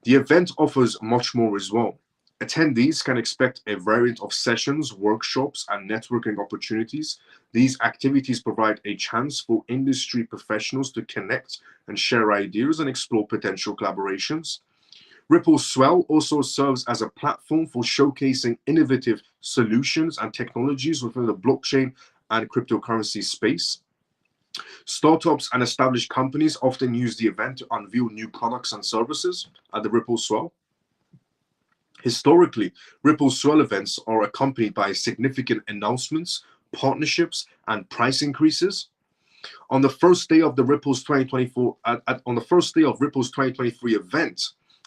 the event offers much more as well. Attendees can expect a variety of sessions, workshops, and networking opportunities. These activities provide a chance for industry professionals to connect and share ideas and explore potential collaborations. Ripple Swell also serves as a platform for showcasing innovative solutions and technologies within the blockchain and cryptocurrency space. Startups and established companies often use the event to unveil new products and services at the Ripple Swell. Historically, Ripple Swell events are accompanied by significant announcements, partnerships, and price increases. On the first day of the Ripple's 2024, on the first day of Ripple's 2023 event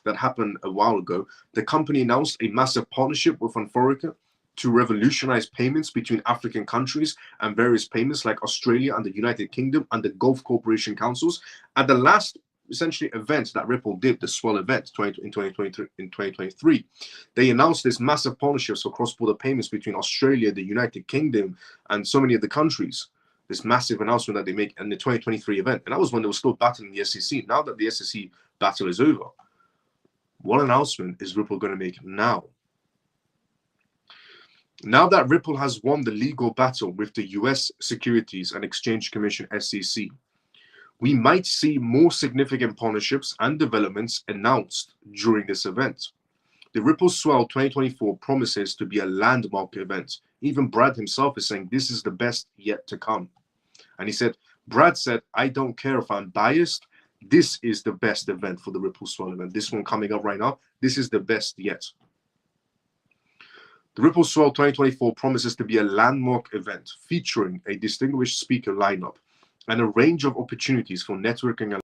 that happened a while ago, the company announced a massive partnership with Anforica to revolutionize payments between African countries and various payments like Australia and the United Kingdom and the Gulf Cooperation Councils. At the last essentially event that Ripple did, the Swell event in 2023, they announced this massive partnerships for cross-border payments between Australia, the United Kingdom, and so many of the countries. This massive announcement that they make in the 2023 event. And that was when they were still battling the SEC. Now that the SEC battle is over, what announcement is Ripple going to make now? Now that Ripple has won the legal battle with the US Securities and Exchange Commission, SEC, we might see more significant partnerships and developments announced during this event. The Ripple Swell 2024 promises to be a landmark event. Even Brad himself is saying this is the best yet to come. And he said, Brad said, I don't care if I'm biased. This is the best event for the Ripple Swell event. This one coming up right now, this is the best yet. The Ripple Swell 2024 promises to be a landmark event featuring a distinguished speaker lineup and a range of opportunities for networking and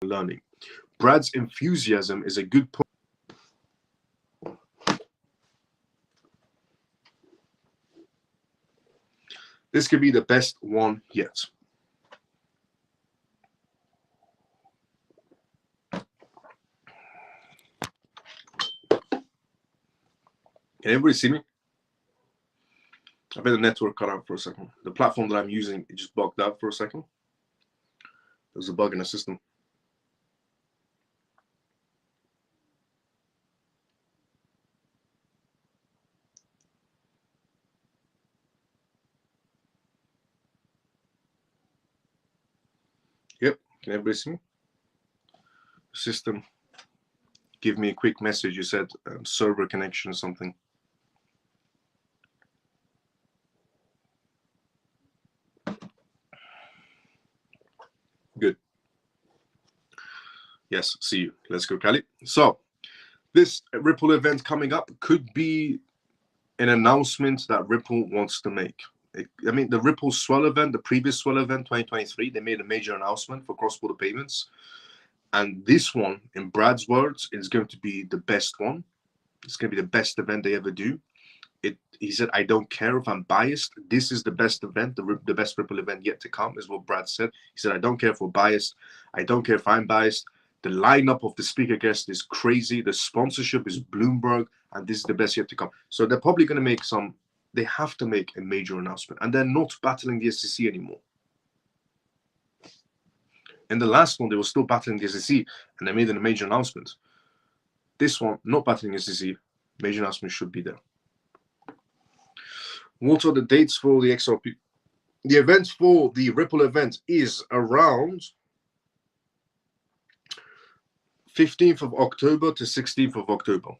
learning. Brad's enthusiasm is a good point. This could be the best one yet. Can everybody see me? I bet the network cut out for a second. The platform that I'm using, it just bugged out for a second. There's a bug in the system. Yep, can everybody see me? System, give me a quick message. You said server connection or something. Yes, see you. Let's go, Cali. So this Ripple event coming up could be an announcement that Ripple wants to make. I mean, the Ripple Swell event, the previous Swell event, 2023, they made a major announcement for cross-border payments. And this one, in Brad's words, is going to be the best one. It's going to be the best event they ever do. He said, I don't care if I'm biased. This is the best event, the best Ripple event yet to come, is what Brad said. He said, I don't care if we're biased. I don't care if I'm biased. The lineup of the speaker guest is crazy. The sponsorship is Bloomberg, and this is the best yet to come. So they're probably going to make they have to make a major announcement, and they're not battling the SEC anymore. In the last one, they were still battling the SEC, and they made a major announcement. This one, not battling the SEC, major announcement should be there. What are the dates for the XRP? The event for the Ripple event is around 15th of October to 16th of October.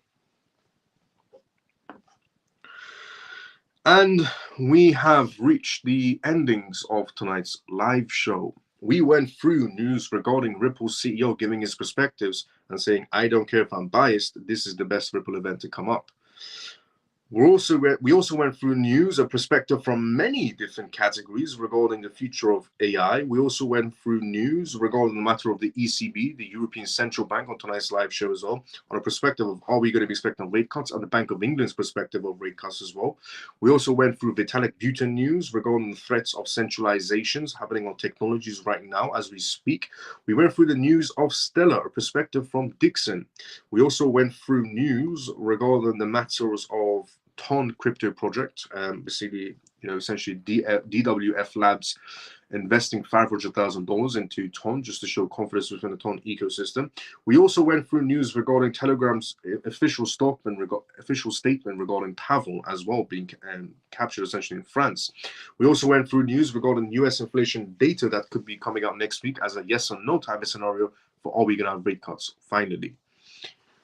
And we have reached the endings of tonight's live show. We went through news regarding Ripple's CEO giving his perspectives and saying, I don't care if I'm biased, this is the best Ripple event to come up. We also went through news, a perspective from many different categories regarding the future of AI. We also went through news regarding the matter of the ECB, the European Central Bank, on tonight's live show as well, on a perspective of are we going to be expecting rate cuts, and the Bank of England's perspective of rate cuts as well. We also went through Vitalik Buterin news regarding the threats of centralizations happening on technologies right now as we speak. We went through the news of Stellar, a perspective from Dixon. We also went through news regarding the matters of Ton crypto project, basically, essentially DWF Labs investing $500,000 into Ton just to show confidence within the Ton ecosystem. We also went through news regarding Telegram's official statement regarding Pavel as well being captured essentially in France. We also went through news regarding US inflation data that could be coming out next week as a yes or no type of scenario for are we going to have rate cuts finally.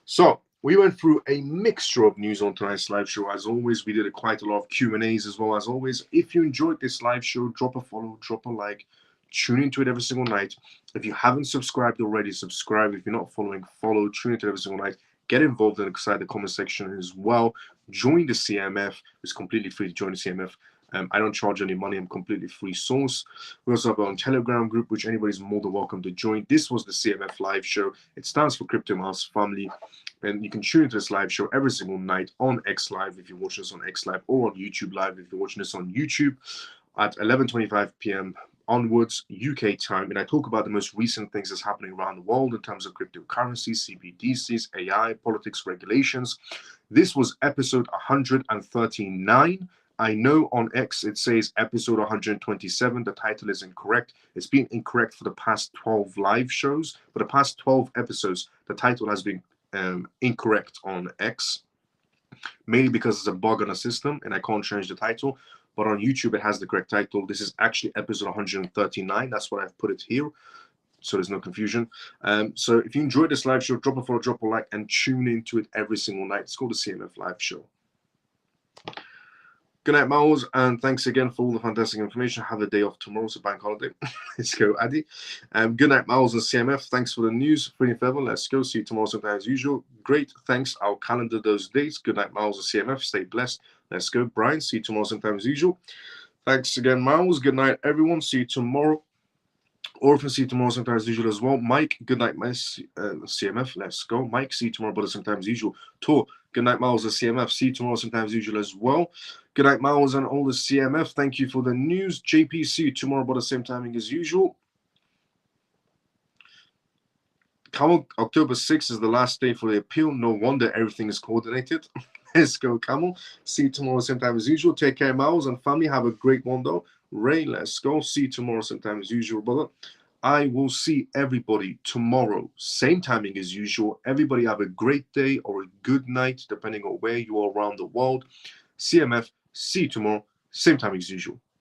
So we went through a mixture of news on tonight's live show. As always, we did quite a lot of Q&As as well. As always, if you enjoyed this live show, drop a follow, drop a like, tune into it every single night. If you haven't subscribed already, subscribe. If you're not following, follow, tune into it every single night. Get involved inside the comment section as well. Join the CMF. It's completely free to join the CMF. I don't charge any money. I'm completely free source. We also have our own Telegram group, which anybody's more than welcome to join. This was the CMF live show. It stands for Crypto Mouse Family. And you can tune into this live show every single night on X Live if you're watching this on X Live, or on YouTube Live if you're watching this on YouTube at 11:25 p.m. onwards UK time. And I talk about the most recent things that's happening around the world in terms of cryptocurrencies, CBDCs, AI, politics, regulations. This was episode 139. I know on X it says episode 127. The title is incorrect. It's been incorrect for the past 12 live shows. For the past 12 episodes, the title has been incorrect on X, mainly because it's a bug on the system and I can't change the title. But on YouTube, it has the correct title. This is actually episode 139. That's what I've put it here, so there's no confusion. So if you enjoyed this live show, drop a follow, drop a like, and tune into it every single night. It's called the CMF Live Show. Good night, Miles, and thanks again for all the fantastic information. Have a day off tomorrow, it's a bank holiday. Let's go, Addy. Good night, Miles and CMF. Thanks for the news. Pretty favor. Let's go. See you tomorrow sometime as usual. Great. Thanks. I'll calendar those dates. Good night, Miles and CMF. Stay blessed. Let's go, Brian. See you tomorrow sometime as usual. Thanks again, Miles. Good night, everyone. See you tomorrow. Or if I see you tomorrow sometime as usual as well. Mike, good night, my CMF. Let's go. Mike, see you tomorrow, brother, sometime as usual. Tor, good night, Miles and CMF. See you tomorrow sometime as usual as well. Good night, Miles and all the CMF. Thank you for the news. JP, see you tomorrow, but the same timing as usual. Camel, October 6th is the last day for the appeal. No wonder everything is coordinated. Let's go, Camel. See you tomorrow, same time as usual. Take care, Miles and family. Have a great one, though. Ray, let's go. See you tomorrow, same time as usual, brother. I will see everybody tomorrow, same timing as usual. Everybody have a great day or a good night, depending on where you are around the world. CMF, see you tomorrow, same time as usual.